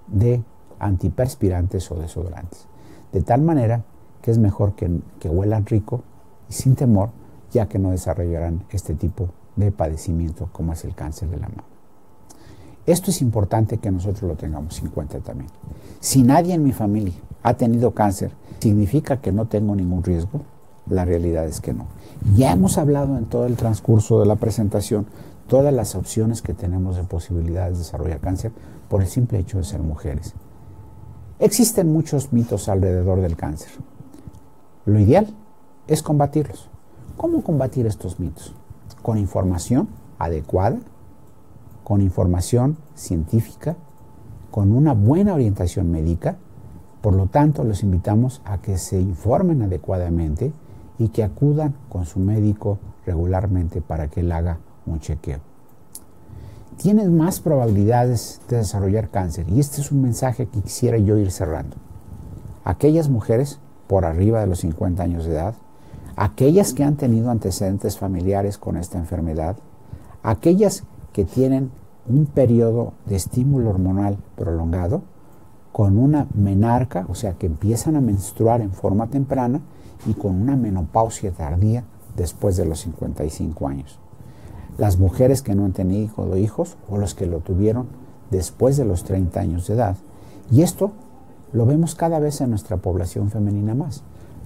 C: de antiperspirantes o desodorantes. De tal manera que es mejor que huelan rico y sin temor, ya que no desarrollarán este tipo de padecimiento como es el cáncer de la mama. Esto es importante que nosotros lo tengamos en cuenta también. Si nadie en mi familia ha tenido cáncer, ¿significa que no tengo ningún riesgo? La realidad es que no. Ya hemos hablado en todo el transcurso de la presentación todas las opciones que tenemos de posibilidades de desarrollar cáncer por el simple hecho de ser mujeres. Existen muchos mitos alrededor del cáncer. Lo ideal es combatirlos. ¿Cómo combatir estos mitos? Con información adecuada, con información científica, con una buena orientación médica. Por lo tanto, los invitamos a que se informen adecuadamente y que acudan con su médico regularmente para que él haga un chequeo. Tienen más probabilidades de desarrollar cáncer, y este es un mensaje que quisiera yo ir cerrando. Aquellas mujeres por arriba de los 50 años de edad, aquellas que han tenido antecedentes familiares con esta enfermedad, aquellas que tienen un periodo de estímulo hormonal prolongado, con una menarca, o sea que empiezan a menstruar en forma temprana, y con una menopausia tardía después de los 55 años. Las mujeres que no han tenido hijos o los que lo tuvieron después de los 30 años de edad. Y esto lo vemos cada vez en nuestra población femenina más.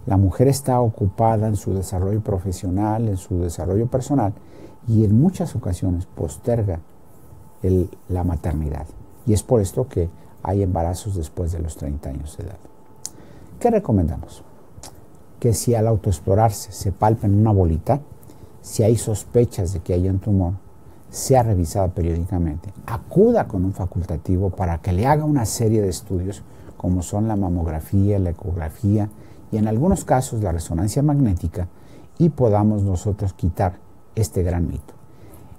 C: La mujer está ocupada en su desarrollo profesional, en su desarrollo personal, y en muchas ocasiones posterga la maternidad. Y es por esto que hay embarazos después de los 30 años de edad. ¿Qué recomendamos? Que si al autoexplorarse se palpen una bolita, si hay sospechas de que haya un tumor, sea revisada periódicamente. Acuda con un facultativo para que le haga una serie de estudios como son la mamografía, la ecografía y en algunos casos la resonancia magnética, y podamos nosotros quitar este gran mito.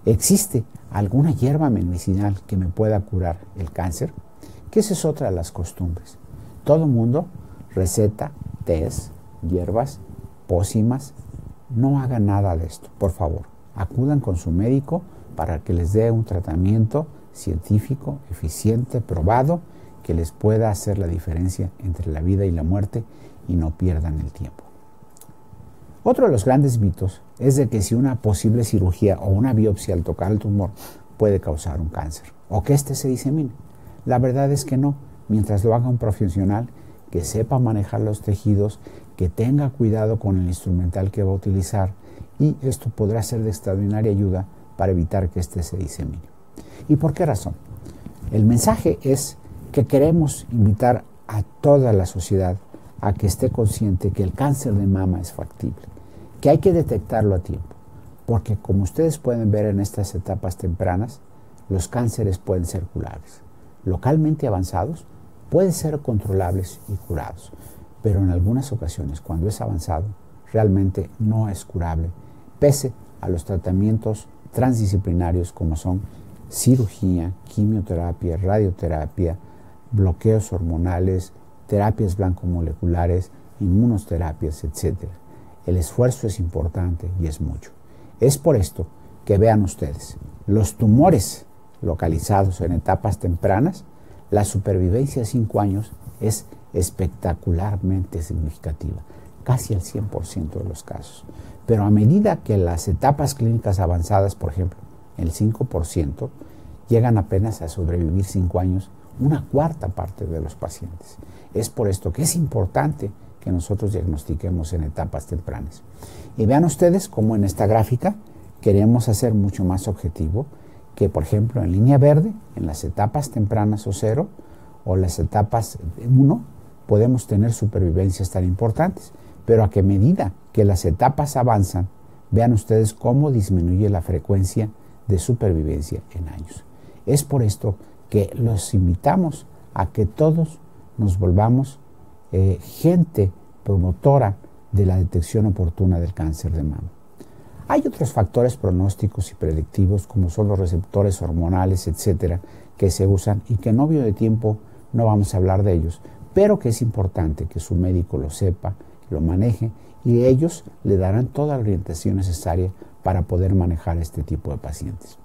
C: ¿Existe alguna hierba medicinal que me pueda curar el cáncer? Que esa es otra de las costumbres. Todo mundo receta tés, hierbas, pócimas. No hagan nada de esto, por favor. Acudan con su médico para que les dé un tratamiento científico, eficiente, probado, que les pueda hacer la diferencia entre la vida y la muerte y no pierdan el tiempo. Otro de los grandes mitos es de que si una posible cirugía o una biopsia al tocar el tumor puede causar un cáncer o que éste se disemine. La verdad es que no, mientras lo haga un profesional que sepa manejar los tejidos, que tenga cuidado con el instrumental que va a utilizar, y esto podrá ser de extraordinaria ayuda para evitar que éste se disemine. ¿Y por qué razón? El mensaje es que queremos invitar a toda la sociedad a que esté consciente que el cáncer de mama es factible, que hay que detectarlo a tiempo, porque como ustedes pueden ver en estas etapas tempranas, los cánceres pueden ser curables. Localmente avanzados pueden ser controlables y curados, pero en algunas ocasiones, cuando es avanzado, realmente no es curable, pese a los tratamientos transdisciplinarios como son cirugía, quimioterapia, radioterapia, bloqueos hormonales, terapias blancomoleculares, inmunoterapias, etc. El esfuerzo es importante y es mucho. Es por esto que vean ustedes, los tumores localizados en etapas tempranas, la supervivencia a 5 años es espectacularmente significativa, casi al 100% de los casos. Pero a medida que las etapas clínicas avanzadas, por ejemplo, el 5%, llegan apenas a sobrevivir 5 años, una cuarta parte de los pacientes. Es por esto que es importante que nosotros diagnostiquemos en etapas tempranas. Y vean ustedes cómo en esta gráfica queremos hacer mucho más objetivo que, por ejemplo, en línea verde, en las etapas tempranas o 0, o las etapas 1, podemos tener supervivencias tan importantes, pero a que medida que las etapas avanzan, vean ustedes cómo disminuye la frecuencia de supervivencia en años. Es por esto que los invitamos a que todos nos volvamos gente promotora de la detección oportuna del cáncer de mama. Hay otros factores pronósticos y predictivos, como son los receptores hormonales, etcétera, que se usan y que en obvio de tiempo no vamos a hablar de ellos, pero que es importante que su médico lo sepa, lo maneje, y ellos le darán toda la orientación necesaria para poder manejar este tipo de pacientes.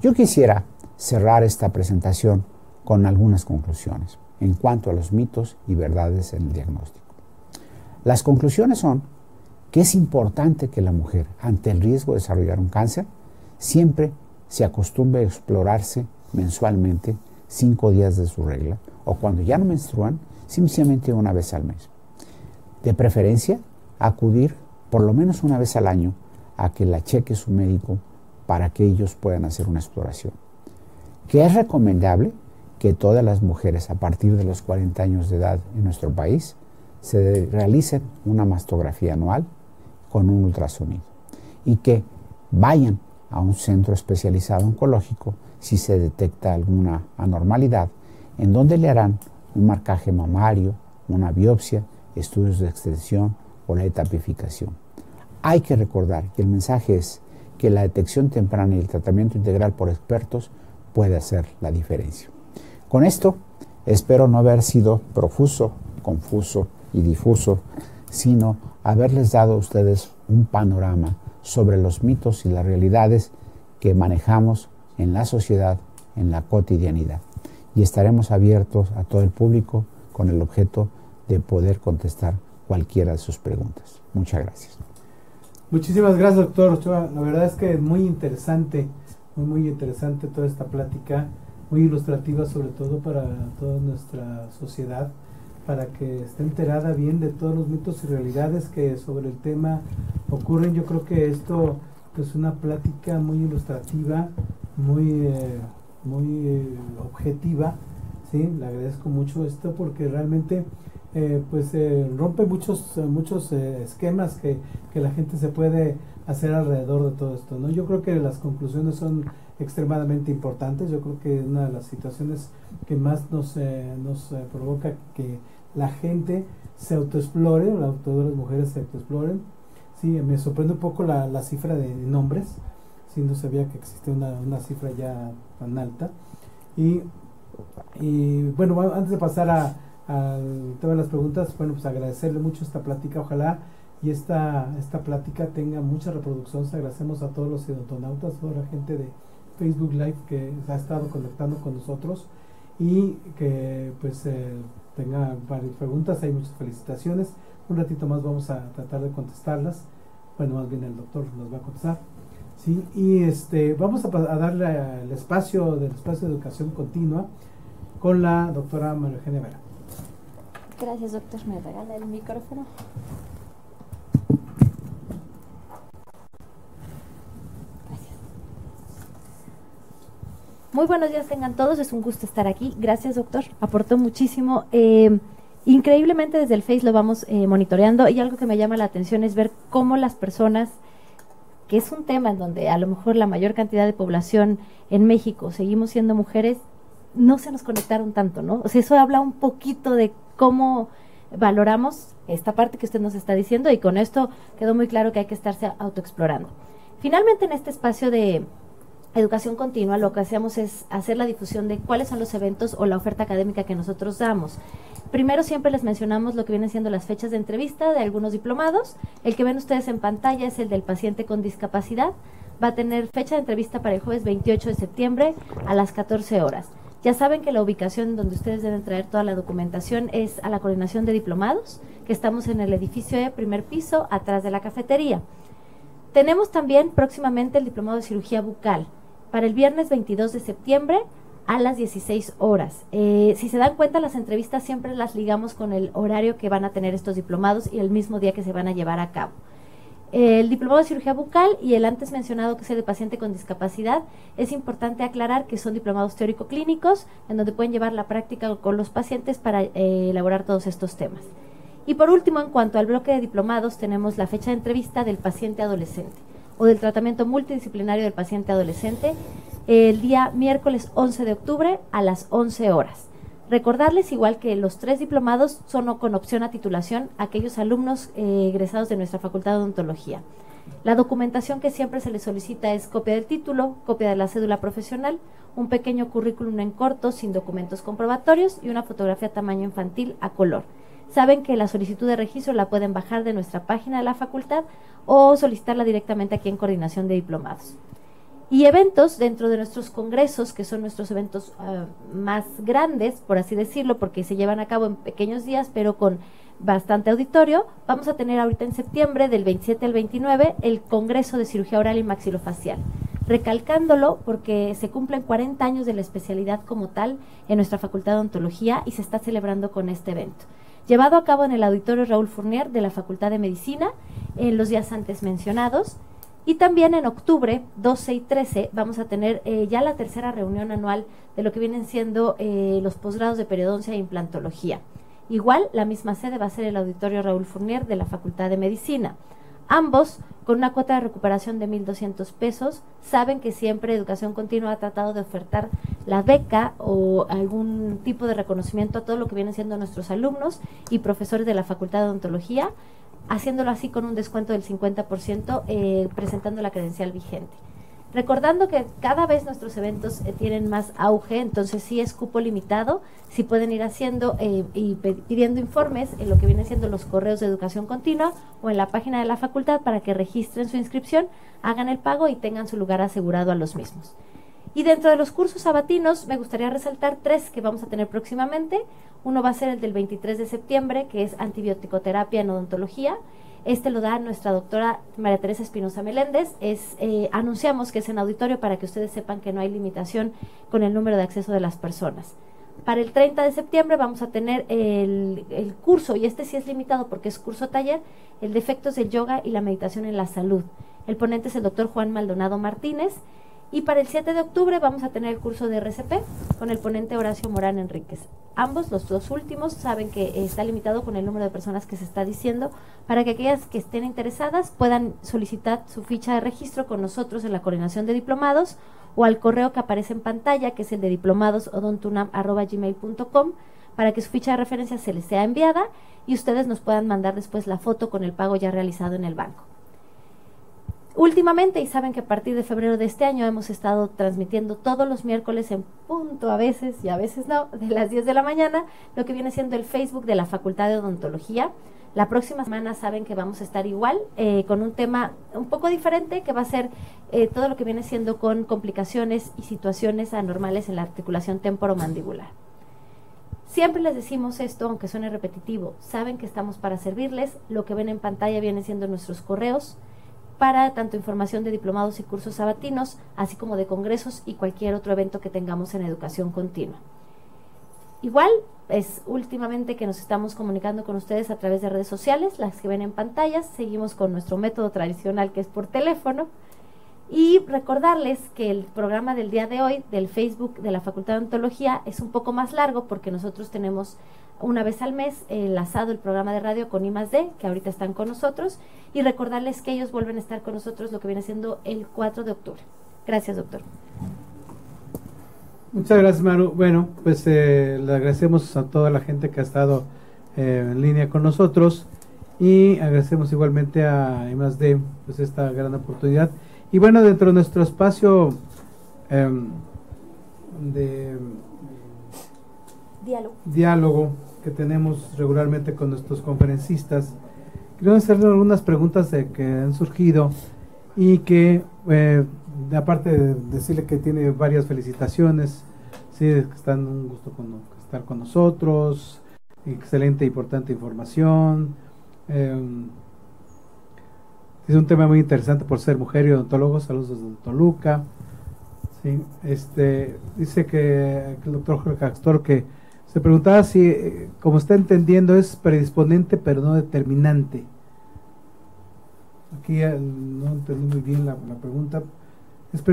C: Yo quisiera cerrar esta presentación con algunas conclusiones en cuanto a los mitos y verdades en el diagnóstico. Las conclusiones son que es importante que la mujer, ante el riesgo de desarrollar un cáncer, siempre se acostumbre a explorarse mensualmente 5 días de su regla, o cuando ya no menstruan, simplemente una vez al mes. De preferencia, acudir por lo menos una vez al año a que la cheque su médico para que ellos puedan hacer una exploración. Que es recomendable que todas las mujeres a partir de los 40 años de edad en nuestro país se realicen una mastografía anual con un ultrasonido y que vayan a un centro especializado oncológico si se detecta alguna anormalidad, en donde le harán un marcaje mamario, una biopsia, estudios de extensión o la etapificación. Hay que recordar que el mensaje es que la detección temprana y el tratamiento integral por expertos puede hacer la diferencia. Con esto, espero no haber sido profuso, confuso y difuso, sino haberles dado a ustedes un panorama sobre los mitos y las realidades que manejamos en la sociedad, en la cotidianidad. Y estaremos abiertos a todo el público con el objeto de poder contestar cualquiera de sus preguntas. Muchas gracias.
B: Muchísimas gracias, doctor Ochoa. La verdad es que es muy interesante, muy interesante toda esta plática, muy ilustrativa sobre todo para toda nuestra sociedad, para que esté enterada bien de todos los mitos y realidades que sobre el tema ocurren. Yo creo que esto es una plática muy ilustrativa, muy objetiva, ¿sí? Le agradezco mucho esto porque realmente rompe muchos esquemas que la gente se puede hacer alrededor de todo esto, ¿no? Yo creo que las conclusiones son extremadamente importantes. Yo creo que una de las situaciones que más nos provoca que la gente se autoexplore, las mujeres se autoexploren. Sí, me sorprende un poco la cifra de nombres. Sí, no sabía que existía una cifra ya tan alta. Y bueno, antes de pasar al tema de las preguntas, bueno, pues agradecerle mucho esta plática. Ojalá y esta plática tenga mucha reproducción. Agradecemos a todos los odontonautas, a toda la gente de Facebook Live que se ha estado conectando con nosotros y que pues tenga varias preguntas. Hay muchas felicitaciones. Un ratito más vamos a tratar de contestarlas. Bueno, más bien el doctor nos va a contestar. Sí, y vamos a darle el espacio de educación continua con la doctora María Eugenia Vera.
D: Gracias, doctor. ¿Me regala el micrófono? Gracias. Muy buenos días tengan todos. Es un gusto estar aquí. Gracias, doctor. Aportó muchísimo.
E: Increíblemente desde el Face lo vamos monitoreando, y algo que me llama la atención es ver cómo las personas, que es un tema en donde a lo mejor la mayor cantidad de población en México seguimos siendo mujeres, no se nos conectaron tanto, ¿no? O sea, eso habla un poquito de cómo valoramos esta parte que usted nos está diciendo, y con esto quedó muy claro que hay que estarse autoexplorando. Finalmente, en este espacio de educación continua, lo que hacemos es hacer la difusión de cuáles son los eventos o la oferta académica que nosotros damos. Primero siempre les mencionamos lo que vienen siendo las fechas de entrevista de algunos diplomados. El que ven ustedes en pantalla es el del paciente con discapacidad. Va a tener fecha de entrevista para el jueves 28 de septiembre a las 14 horas. Ya saben que la ubicación donde ustedes deben traer toda la documentación es a la coordinación de diplomados, que estamos en el edificio de primer piso, atrás de la cafetería. Tenemos también próximamente el diplomado de cirugía bucal para el viernes 22 de septiembre a las 16 horas. Si se dan cuenta, las entrevistas siempre las ligamos con el horario que van a tener estos diplomados y el mismo día que se van a llevar a cabo. El diplomado de cirugía bucal y el antes mencionado, que es el de paciente con discapacidad, es importante aclarar que son diplomados teórico-clínicos en donde pueden llevar la práctica con los pacientes para elaborar todos estos temas. Y por último, en cuanto al bloque de diplomados, tenemos la fecha de entrevista del paciente adolescente o del tratamiento multidisciplinario del paciente adolescente, el día miércoles 11 de octubre a las 11 horas. Recordarles, igual que los 3 diplomados son con opción a titulación a aquellos alumnos egresados de nuestra Facultad de Odontología. La documentación que siempre se les solicita es copia del título, copia de la cédula profesional, un pequeño currículum en corto sin documentos comprobatorios y una fotografía tamaño infantil a color. Saben que la solicitud de registro la pueden bajar de nuestra página de la facultad o solicitarla directamente aquí en Coordinación de Diplomados. Y eventos dentro de nuestros congresos, que son nuestros eventos más grandes, por así decirlo, porque se llevan a cabo en pequeños días, pero con bastante auditorio. Vamos a tener ahorita en septiembre, del 27 al 29, el Congreso de Cirugía Oral y Maxilofacial. Recalcándolo porque se cumplen 40 años de la especialidad como tal en nuestra Facultad de Odontología y se está celebrando con este evento. Llevado a cabo en el Auditorio Raúl Fournier de la Facultad de Medicina, en los días antes mencionados. Y también en octubre 12 y 13 vamos a tener ya la tercera reunión anual de lo que vienen siendo los posgrados de periodoncia e implantología. Igual, la misma sede va a ser el Auditorio Raúl Fournier de la Facultad de Medicina. Ambos con una cuota de recuperación de 1,200 pesos. Saben que siempre Educación Continua ha tratado de ofertar la beca o algún tipo de reconocimiento a todo lo que vienen siendo nuestros alumnos y profesores de la Facultad de Odontología, haciéndolo así con un descuento del 50%, presentando la credencial vigente. Recordando que cada vez nuestros eventos tienen más auge, entonces sí es cupo limitado, sí pueden ir haciendo y pidiendo informes en lo que vienen siendo los correos de Educación Continua o en la página de la facultad para que registren su inscripción, hagan el pago y tengan su lugar asegurado a los mismos. Y dentro de los cursos sabatinos me gustaría resaltar 3 que vamos a tener próximamente. Uno va a ser el del 23 de septiembre, que es antibioticoterapia en odontología. Este lo da nuestra doctora María Teresa Espinosa Meléndez. Anunciamos que es en auditorio para que ustedes sepan que no hay limitación con el número de acceso de las personas. Para el 30 de septiembre vamos a tener el curso, y este sí es limitado porque es curso taller, el de efectos del yoga y la meditación en la salud. El ponente es el doctor Juan Maldonado Martínez. Y para el 7 de octubre vamos a tener el curso de RCP con el ponente Horacio Morán Enríquez. Ambos, los dos últimos, saben que está limitado con el número de personas que se está diciendo, para que aquellas que estén interesadas puedan solicitar su ficha de registro con nosotros en la Coordinación de Diplomados o al correo que aparece en pantalla, que es el de diplomadosodontunam@gmail.com, para que su ficha de referencia se les sea enviada y ustedes nos puedan mandar después la foto con el pago ya realizado en el banco. Últimamente, y saben que a partir de febrero de este año hemos estado transmitiendo todos los miércoles en punto, a veces y a veces no, de las 10 de la mañana, lo que viene siendo el Facebook de la Facultad de Odontología. La próxima semana saben que vamos a estar igual, con un tema un poco diferente, que va a ser todo lo que viene siendo con complicaciones y situaciones anormales en la articulación temporomandibular. Siempre les decimos esto, aunque suene repetitivo, saben que estamos para servirles. Lo que ven en pantalla vienen siendo nuestros correos, para tanto información de diplomados y cursos sabatinos, así como de congresos y cualquier otro evento que tengamos en Educación Continua. Igual, es últimamente que nos estamos comunicando con ustedes a través de redes sociales, las que ven en pantallas. Seguimos con nuestro método tradicional, que es por teléfono. Y recordarles que el programa del día de hoy, del Facebook de la Facultad de Odontología, es un poco más largo porque nosotros tenemos una vez al mes, enlazado el programa de radio con I+D, que ahorita están con nosotros, y recordarles que ellos vuelven a estar con nosotros lo que viene siendo el 4 de octubre. Gracias, doctor.
B: Muchas gracias, Maru. Bueno, pues le agradecemos a toda la gente que ha estado en línea con nosotros y agradecemos igualmente a I+D pues esta gran oportunidad. Y bueno, dentro de nuestro espacio de diálogo que tenemos regularmente con nuestros conferencistas, queremos hacerle algunas preguntas que han surgido y que aparte de decirle que tiene varias felicitaciones, sí, que están un gusto estar con nosotros, excelente e importante información, es un tema muy interesante por ser mujer y odontólogo. Saludos desde Toluca. Sí, dice que el doctor Jorge Castor que se preguntaba si, como está entendiendo, es predisponente pero no determinante. Aquí no entendí muy bien la pregunta. Es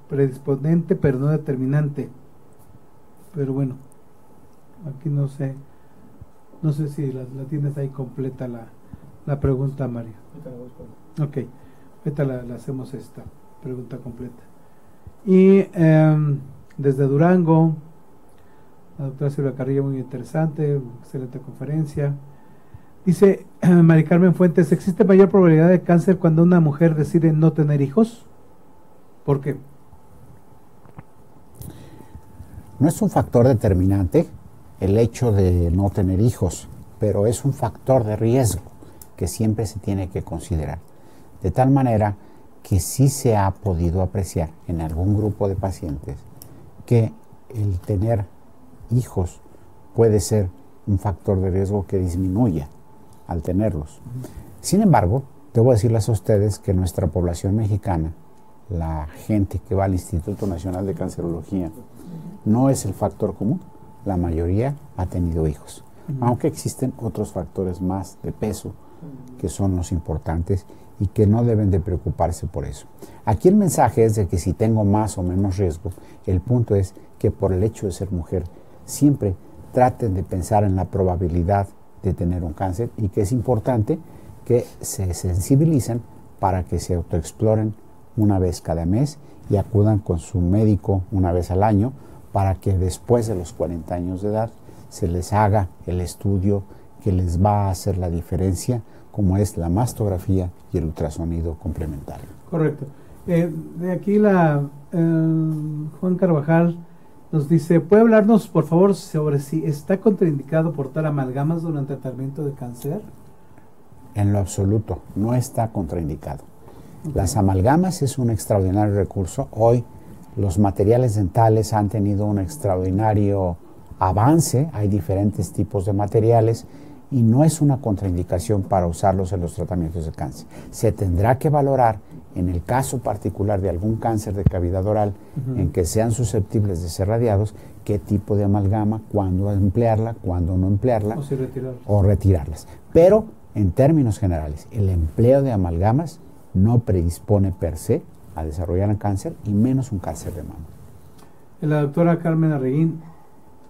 B: predisponente pero no determinante. Pero bueno, aquí no sé si la tienes ahí completa la pregunta, Mario. Ok, ahorita la hacemos esta pregunta completa. Y desde Durango, la doctora Silvia Carrillo, muy interesante, excelente conferencia. Dice Mari Carmen Fuentes, ¿existe mayor probabilidad de cáncer cuando una mujer decide no tener hijos? ¿Por qué?
C: No es un factor determinante el hecho de no tener hijos, pero es un factor de riesgo que siempre se tiene que considerar. De tal manera que sí se ha podido apreciar en algún grupo de pacientes que el tener hijos puede ser un factor de riesgo que disminuya al tenerlos. Sin embargo, debo decirles a ustedes que nuestra población mexicana, la gente que va al Instituto Nacional de Cancerología, no es el factor común. La mayoría ha tenido hijos, aunque existen otros factores más de peso que son los importantes y que no deben de preocuparse por eso. Aquí el mensaje es de que si tengo más o menos riesgo, el punto es que por el hecho de ser mujer, siempre traten de pensar en la probabilidad de tener un cáncer y que es importante que se sensibilicen para que se autoexploren una vez cada mes y acudan con su médico una vez al año para que después de los 40 años de edad se les haga el estudio que les va a hacer la diferencia, como es la mastografía y el ultrasonido complementario.
B: Correcto. De aquí Juan Carvajal nos dice, ¿puede hablarnos por favor sobre si está contraindicado portar amalgamas durante el tratamiento de cáncer?
C: En lo absoluto, no está contraindicado. Las amalgamas es un extraordinario recurso. Hoy los materiales dentales han tenido un extraordinario avance, hay diferentes tipos de materiales y no es una contraindicación para usarlos en los tratamientos de cáncer. Se tendrá que valorar en el caso particular de algún cáncer de cavidad oral en que sean susceptibles de ser radiados, qué tipo de amalgama, cuándo emplearla, cuándo no emplearla o retirarlas. Pero en términos generales, el empleo de amalgamas no predispone per se a desarrollar un cáncer y menos un cáncer de mama.
B: La doctora Carmen Arreguín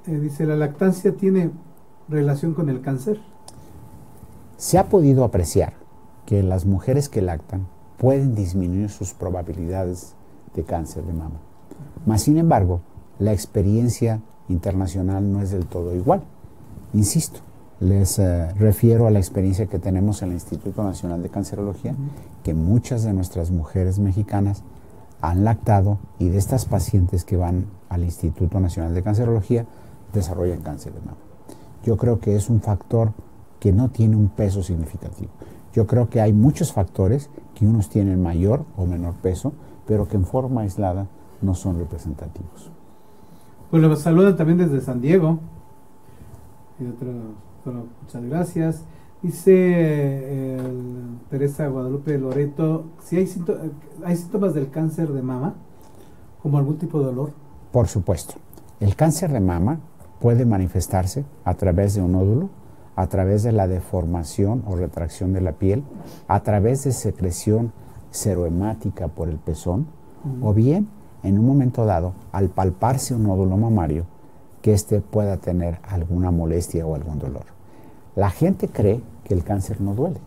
B: dice, ¿la lactancia tiene relación con el cáncer?
C: Se ha podido apreciar que las mujeres que lactan pueden disminuir sus probabilidades de cáncer de mama. Mas, sin embargo, la experiencia internacional no es del todo igual. Insisto, les refiero a la experiencia que tenemos en el Instituto Nacional de Cancerología, que muchas de nuestras mujeres mexicanas han lactado y de estas pacientes que van al Instituto Nacional de Cancerología desarrollan cáncer de mama. Yo creo que es un factor que no tiene un peso significativo. Yo creo que hay muchos factores que unos tienen mayor o menor peso, pero que en forma aislada no son representativos.
B: Pues lo saludan también desde San Diego. Y muchas gracias. Dice Teresa Guadalupe Loreto, si hay síntomas del cáncer de mama, como algún tipo de dolor.
C: Por supuesto. El cáncer de mama puede manifestarse a través de un nódulo, a través de la deformación o retracción de la piel, a través de secreción serohemática por el pezón, o bien, en un momento dado, al palparse un nódulo mamario, que éste pueda tener alguna molestia o algún dolor. La gente cree que el cáncer no duele.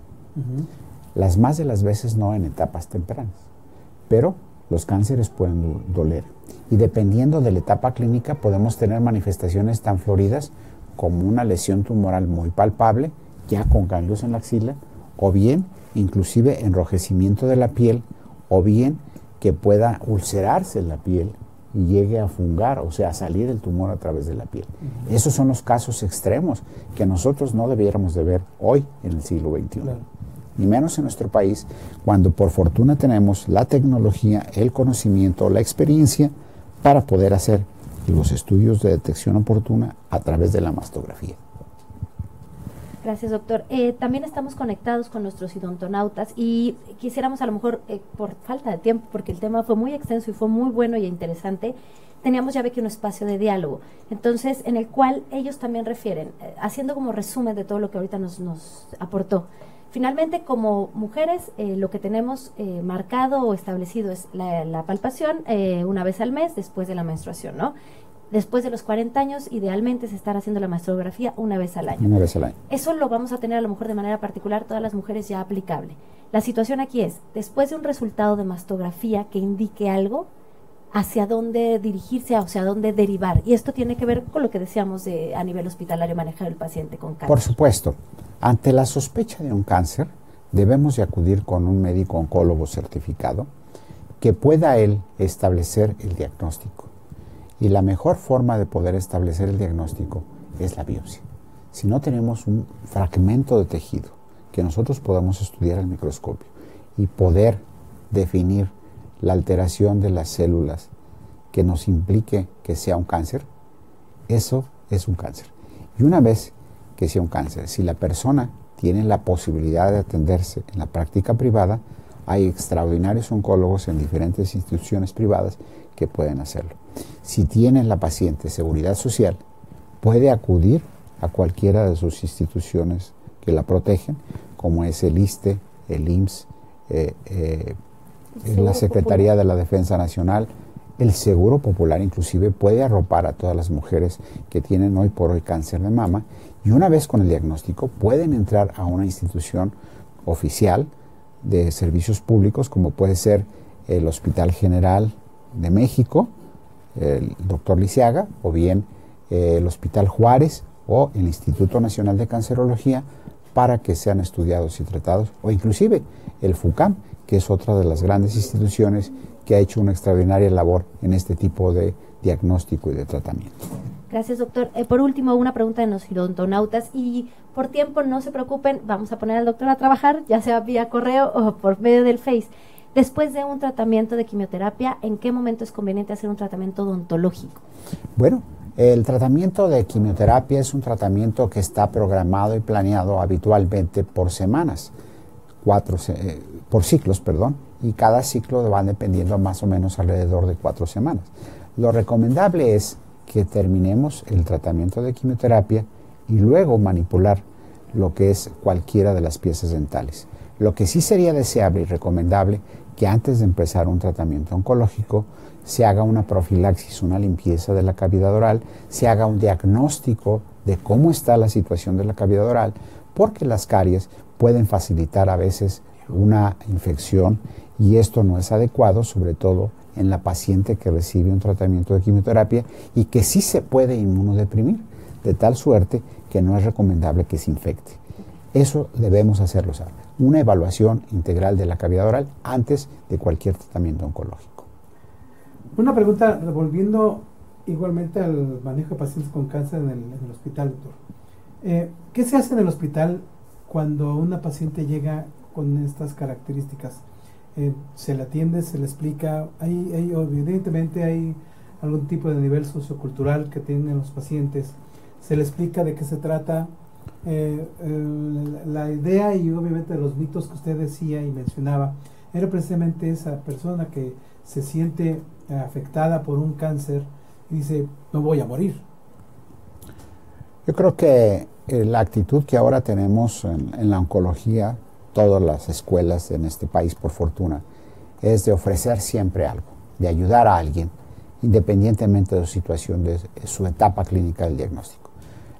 C: Las más de las veces no en etapas tempranas, pero los cánceres pueden doler. Y dependiendo de la etapa clínica podemos tener manifestaciones tan floridas como una lesión tumoral muy palpable, ya con ganglios en la axila, o bien inclusive enrojecimiento de la piel, o bien que pueda ulcerarse la piel y llegue a fungar, o sea, a salir el tumor a través de la piel. Esos son los casos extremos que nosotros no debiéramos de ver hoy en el siglo XXI. Claro. Ni menos en nuestro país, cuando por fortuna tenemos la tecnología, el conocimiento, la experiencia para poder hacer los estudios de detección oportuna a través de la mastografía.
E: Gracias, doctor. También estamos conectados con nuestros odontonautas y quisiéramos a lo mejor, por falta de tiempo, porque el tema fue muy extenso y fue muy bueno y interesante, teníamos ya ve que un espacio de diálogo, entonces en el cual ellos también refieren, haciendo como resumen de todo lo que ahorita nos aportó. Finalmente, como mujeres, lo que tenemos marcado o establecido es la palpación una vez al mes después de la menstruación, ¿no? Después de los 40 años, idealmente es estar haciendo la mastografía una vez al año.
C: Una vez al año.
E: Eso lo vamos a tener a lo mejor de manera particular todas las mujeres ya aplicable. La situación aquí es, después de un resultado de mastografía que indique algo, hacia dónde dirigirse, hacia dónde derivar. Y esto tiene que ver con lo que decíamos de a nivel hospitalario manejar el paciente con cáncer.
C: Por supuesto. Ante la sospecha de un cáncer, debemos de acudir con un médico oncólogo certificado que pueda él establecer el diagnóstico. Y la mejor forma de poder establecer el diagnóstico es la biopsia. Si no tenemos un fragmento de tejido que nosotros podamos estudiar al microscopio y poder definir la alteración de las células que nos implique que sea un cáncer, eso es un cáncer. Y una vez que sea un cáncer, si la persona tiene la posibilidad de atenderse en la práctica privada, hay extraordinarios oncólogos en diferentes instituciones privadas que pueden hacerlo. Si tiene la paciente seguridad social, puede acudir a cualquiera de sus instituciones que la protegen, como es el ISSSTE, el IMSS, la Secretaría de la Defensa Nacional, el Seguro Popular inclusive puede arropar a todas las mujeres que tienen hoy por hoy cáncer de mama, y una vez con el diagnóstico pueden entrar a una institución oficial de servicios públicos, como puede ser el Hospital General de México, el Dr. Lisiaga, o bien el Hospital Juárez o el Instituto Nacional de Cancerología, para que sean estudiados y tratados, o inclusive el FUCAM, que es otra de las grandes instituciones que ha hecho una extraordinaria labor en este tipo de diagnóstico y de tratamiento.
E: Gracias, doctor. Por último, una pregunta de los odontonautas, y por tiempo no se preocupen, vamos a poner al doctor a trabajar, ya sea vía correo o por medio del Face. Después de un tratamiento de quimioterapia, ¿en qué momento es conveniente hacer un tratamiento odontológico? Bueno,
C: el tratamiento de quimioterapia es un tratamiento que está programado y planeado habitualmente por semanas, por ciclos, perdón, y cada ciclo va dependiendo más o menos alrededor de 4 semanas. Lo recomendable es que terminemos el tratamiento de quimioterapia y luego manipular lo que es cualquiera de las piezas dentales. Lo que sí sería deseable y recomendable que antes de empezar un tratamiento oncológico se haga una profilaxis, una limpieza de la cavidad oral, se haga un diagnóstico de cómo está la situación de la cavidad oral, porque las caries pueden facilitar a veces una infección y esto no es adecuado, sobre todo en la paciente que recibe un tratamiento de quimioterapia y que sí se puede inmunodeprimir, de tal suerte que no es recomendable que se infecte. Eso debemos hacerlo saber. Una evaluación integral de la cavidad oral antes de cualquier tratamiento oncológico.
B: Una pregunta, volviendo igualmente al manejo de pacientes con cáncer en el hospital, doctor. ¿Qué se hace en el hospital cuando una paciente llega con estas características? Se le atiende, se le explica, evidentemente hay algún tipo de nivel sociocultural que tienen los pacientes, se le explica de qué se trata, la idea y obviamente los mitos que usted decía y mencionaba, era precisamente esa persona que se siente afectada por un cáncer y dice, no voy a morir.
C: Yo creo que la actitud que ahora tenemos en la oncología, todas las escuelas en este país, por fortuna, es de ofrecer siempre algo, de ayudar a alguien independientemente de su situación, de su etapa clínica del diagnóstico.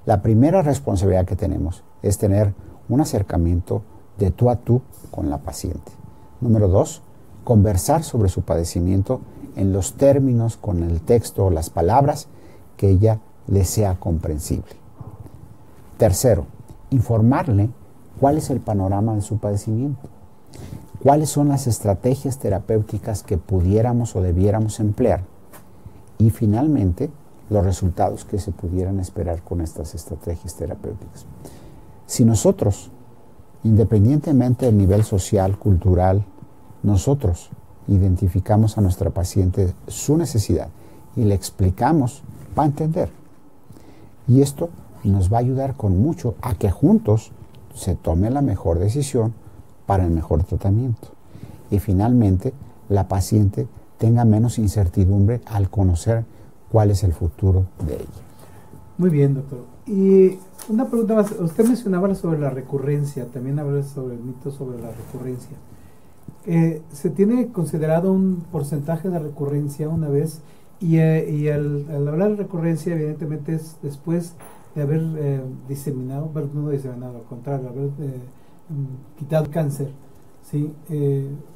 C: La primera responsabilidad que tenemos es tener un acercamiento de tú a tú con la paciente. Número 2, conversar sobre su padecimiento en los términos, con el texto o las palabras que ella le sea comprensible. Tercero, informarle cuál es el panorama de su padecimiento, cuáles son las estrategias terapéuticas que pudiéramos o debiéramos emplear y finalmente los resultados que se pudieran esperar con estas estrategias terapéuticas. Si nosotros, independientemente del nivel social, cultural, nosotros identificamos a nuestra paciente su necesidad y le explicamos, va a entender. Y esto nos va a ayudar con mucho a que juntos se tome la mejor decisión para el mejor tratamiento. Y finalmente, la paciente tenga menos incertidumbre al conocer cuál es el futuro de ella.
B: Muy bien, doctor. Y una pregunta más. Usted mencionaba sobre la recurrencia, también hablaba sobre el mito sobre la recurrencia. ¿Se tiene considerado un porcentaje de recurrencia una vez? Y al hablar de recurrencia, evidentemente es después de haber diseminado, no diseminado, al contrario, haber quitado el cáncer, ¿sí?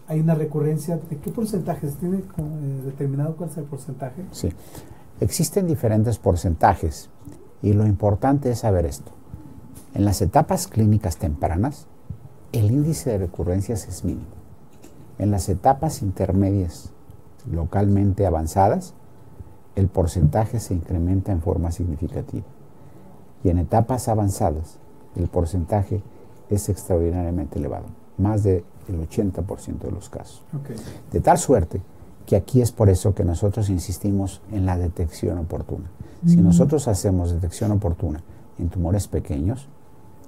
B: Hay una recurrencia. ¿De qué porcentaje? ¿Se tiene determinado cuál es el porcentaje?
C: Sí, existen diferentes porcentajes y lo importante es saber esto. En las etapas clínicas tempranas, el índice de recurrencias es mínimo. En las etapas intermedias localmente avanzadas, el porcentaje se incrementa en forma significativa. Y en etapas avanzadas, el porcentaje es extraordinariamente elevado, más del 80% de los casos.
B: Okay.
C: De tal suerte que aquí es por eso que nosotros insistimos en la detección oportuna. Si nosotros hacemos detección oportuna en tumores pequeños,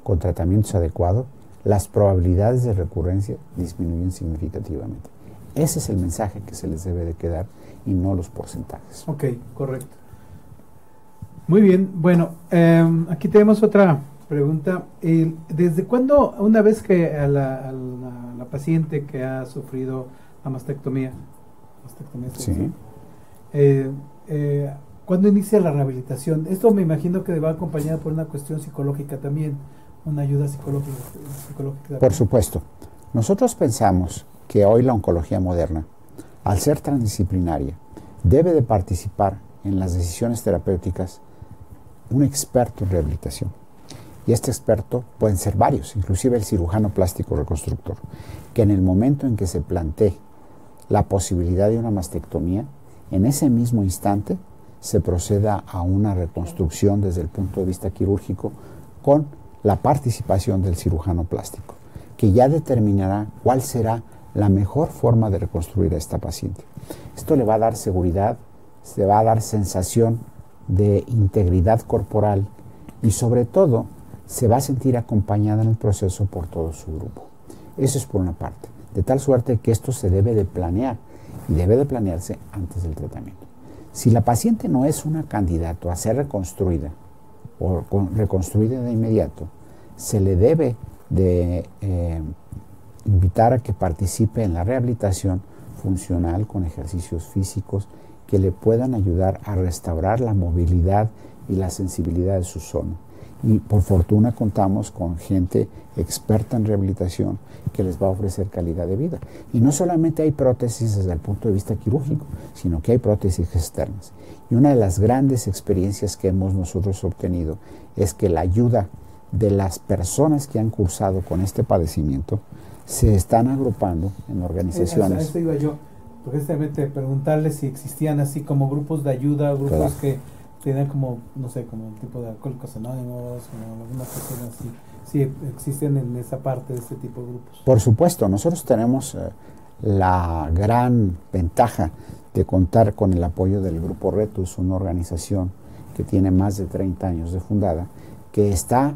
C: con tratamientos adecuados, las probabilidades de recurrencia disminuyen significativamente. Ese es el mensaje que se les debe de quedar y no los porcentajes.
B: Ok, correcto. Muy bien, bueno, aquí tenemos otra pregunta. ¿Desde cuándo, una vez que a la paciente que ha sufrido la mastectomía
C: sí.
B: ¿Cuándo inicia la rehabilitación? Esto me imagino que va acompañada por una cuestión psicológica también, una ayuda psicológica también.
C: Por supuesto. Nosotros pensamos que hoy la oncología moderna, al ser transdisciplinaria, debe de participar en las decisiones terapéuticas un experto en rehabilitación. Y este experto pueden ser varios, inclusive el cirujano plástico reconstructor, que en el momento en que se plantee la posibilidad de una mastectomía, en ese mismo instante se proceda a una reconstrucción desde el punto de vista quirúrgico con la participación del cirujano plástico, que ya determinará cuál será la mejor forma de reconstruir a esta paciente. Esto le va a dar seguridad, se va a dar sensación de integridad corporal y sobre todo se va a sentir acompañada en el proceso por todo su grupo. Eso es por una parte, de tal suerte que esto se debe de planear y debe de planearse antes del tratamiento. Si la paciente no es una candidata a ser reconstruida o reconstruida de inmediato, se le debe de invitar a que participe en la rehabilitación funcional con ejercicios físicos que le puedan ayudar a restaurar la movilidad y la sensibilidad de su zona. Y por fortuna contamos con gente experta en rehabilitación que les va a ofrecer calidad de vida. Y no solamente hay prótesis desde el punto de vista quirúrgico, sino que hay prótesis externas. Y una de las grandes experiencias que hemos nosotros obtenido es que la ayuda de las personas que han cursado con este padecimiento se están agrupando en organizaciones.
B: Eso iba yo, precisamente preguntarle si existían así como grupos de ayuda, grupos
C: claro,
B: que tenían como, no sé, como un tipo de alcohólicos anónimos, como alguna cuestión así. Sí, existen en esa parte de este tipo de grupos.
C: Por supuesto, nosotros tenemos la gran ventaja de contar con el apoyo del Grupo Retus, una organización que tiene más de 30 años de fundada, que está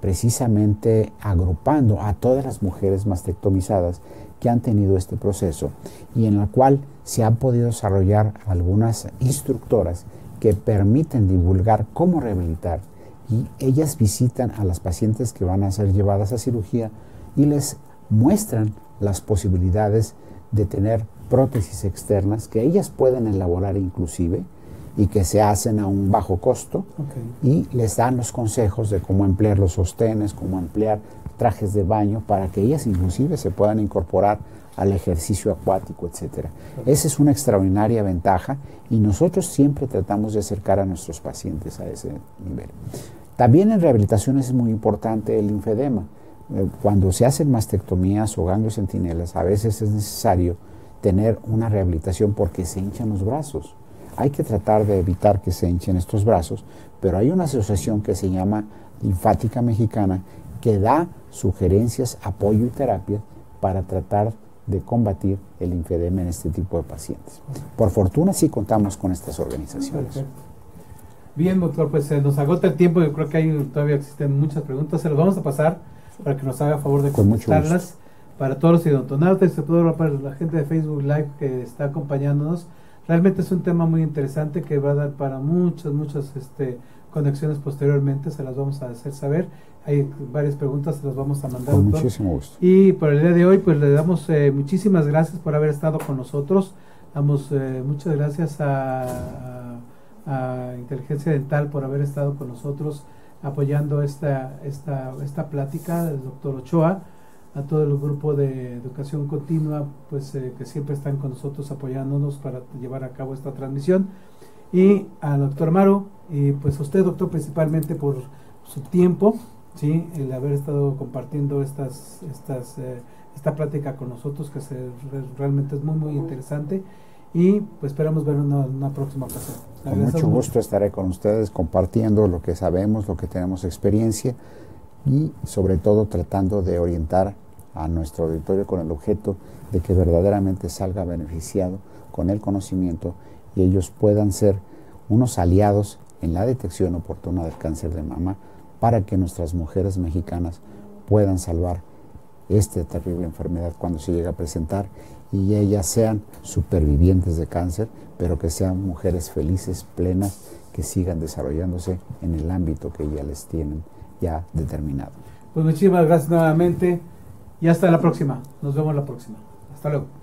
C: precisamente agrupando a todas las mujeres mastectomizadas que han tenido este proceso y en la cual se han podido desarrollar algunas instructoras que permiten divulgar cómo rehabilitar, y ellas visitan a las pacientes que van a ser llevadas a cirugía y les muestran las posibilidades de tener prótesis externas que ellas pueden elaborar inclusive y que se hacen a un bajo costo, y les dan los consejos de cómo emplear los sostenes, cómo emplear trajes de baño para que ellas inclusive se puedan incorporar al ejercicio acuático, etcétera. Esa es una extraordinaria ventaja y nosotros siempre tratamos de acercar a nuestros pacientes a ese nivel. También en rehabilitación es muy importante el linfedema. Cuando se hacen mastectomías o ganglios centinelas, a veces es necesario tener una rehabilitación porque se hinchan los brazos. Hay que tratar de evitar que se hinchen estos brazos, pero hay una asociación que se llama Linfática Mexicana que da sugerencias, apoyo y terapia para tratar de combatir el linfedema en este tipo de pacientes. Por fortuna sí contamos con estas organizaciones.
B: Perfecto. Bien, doctor, pues nos agota el tiempo. Yo creo que todavía existen muchas preguntas. Se las vamos a pasar para que nos haga favor de contestarlas. Para todos los odontonautas y para la gente de Facebook Live que está acompañándonos. Realmente es un tema muy interesante que va a dar para muchas conexiones posteriormente. Se las vamos a hacer saber. Hay varias preguntas, se las vamos a mandar.
C: Con muchísimo gusto.
B: Y por el día de hoy, pues le damos muchísimas gracias por haber estado con nosotros. Damos muchas gracias a Inteligencia Dental por haber estado con nosotros apoyando esta plática del doctor Ochoa, a todo el grupo de Educación Continua, pues que siempre están con nosotros apoyándonos para llevar a cabo esta transmisión, y al doctor Maru, y pues a usted, doctor, principalmente por su tiempo, ¿sí? El haber estado compartiendo esta plática con nosotros, que realmente es muy muy interesante, y pues esperamos ver una próxima ocasión.
C: Con mucho gusto estaré con ustedes compartiendo lo que sabemos, lo que tenemos experiencia, y sobre todo tratando de orientar a nuestro auditorio con el objeto de que verdaderamente salga beneficiado con el conocimiento y ellos puedan ser unos aliados en la detección oportuna del cáncer de mama para que nuestras mujeres mexicanas puedan salvar esta terrible enfermedad cuando se llega a presentar y ellas sean supervivientes de cáncer, pero que sean mujeres felices, plenas, que sigan desarrollándose en el ámbito que ya les tienen ya determinado.
B: Pues muchísimas gracias nuevamente y hasta la próxima. Nos vemos la próxima. Hasta luego.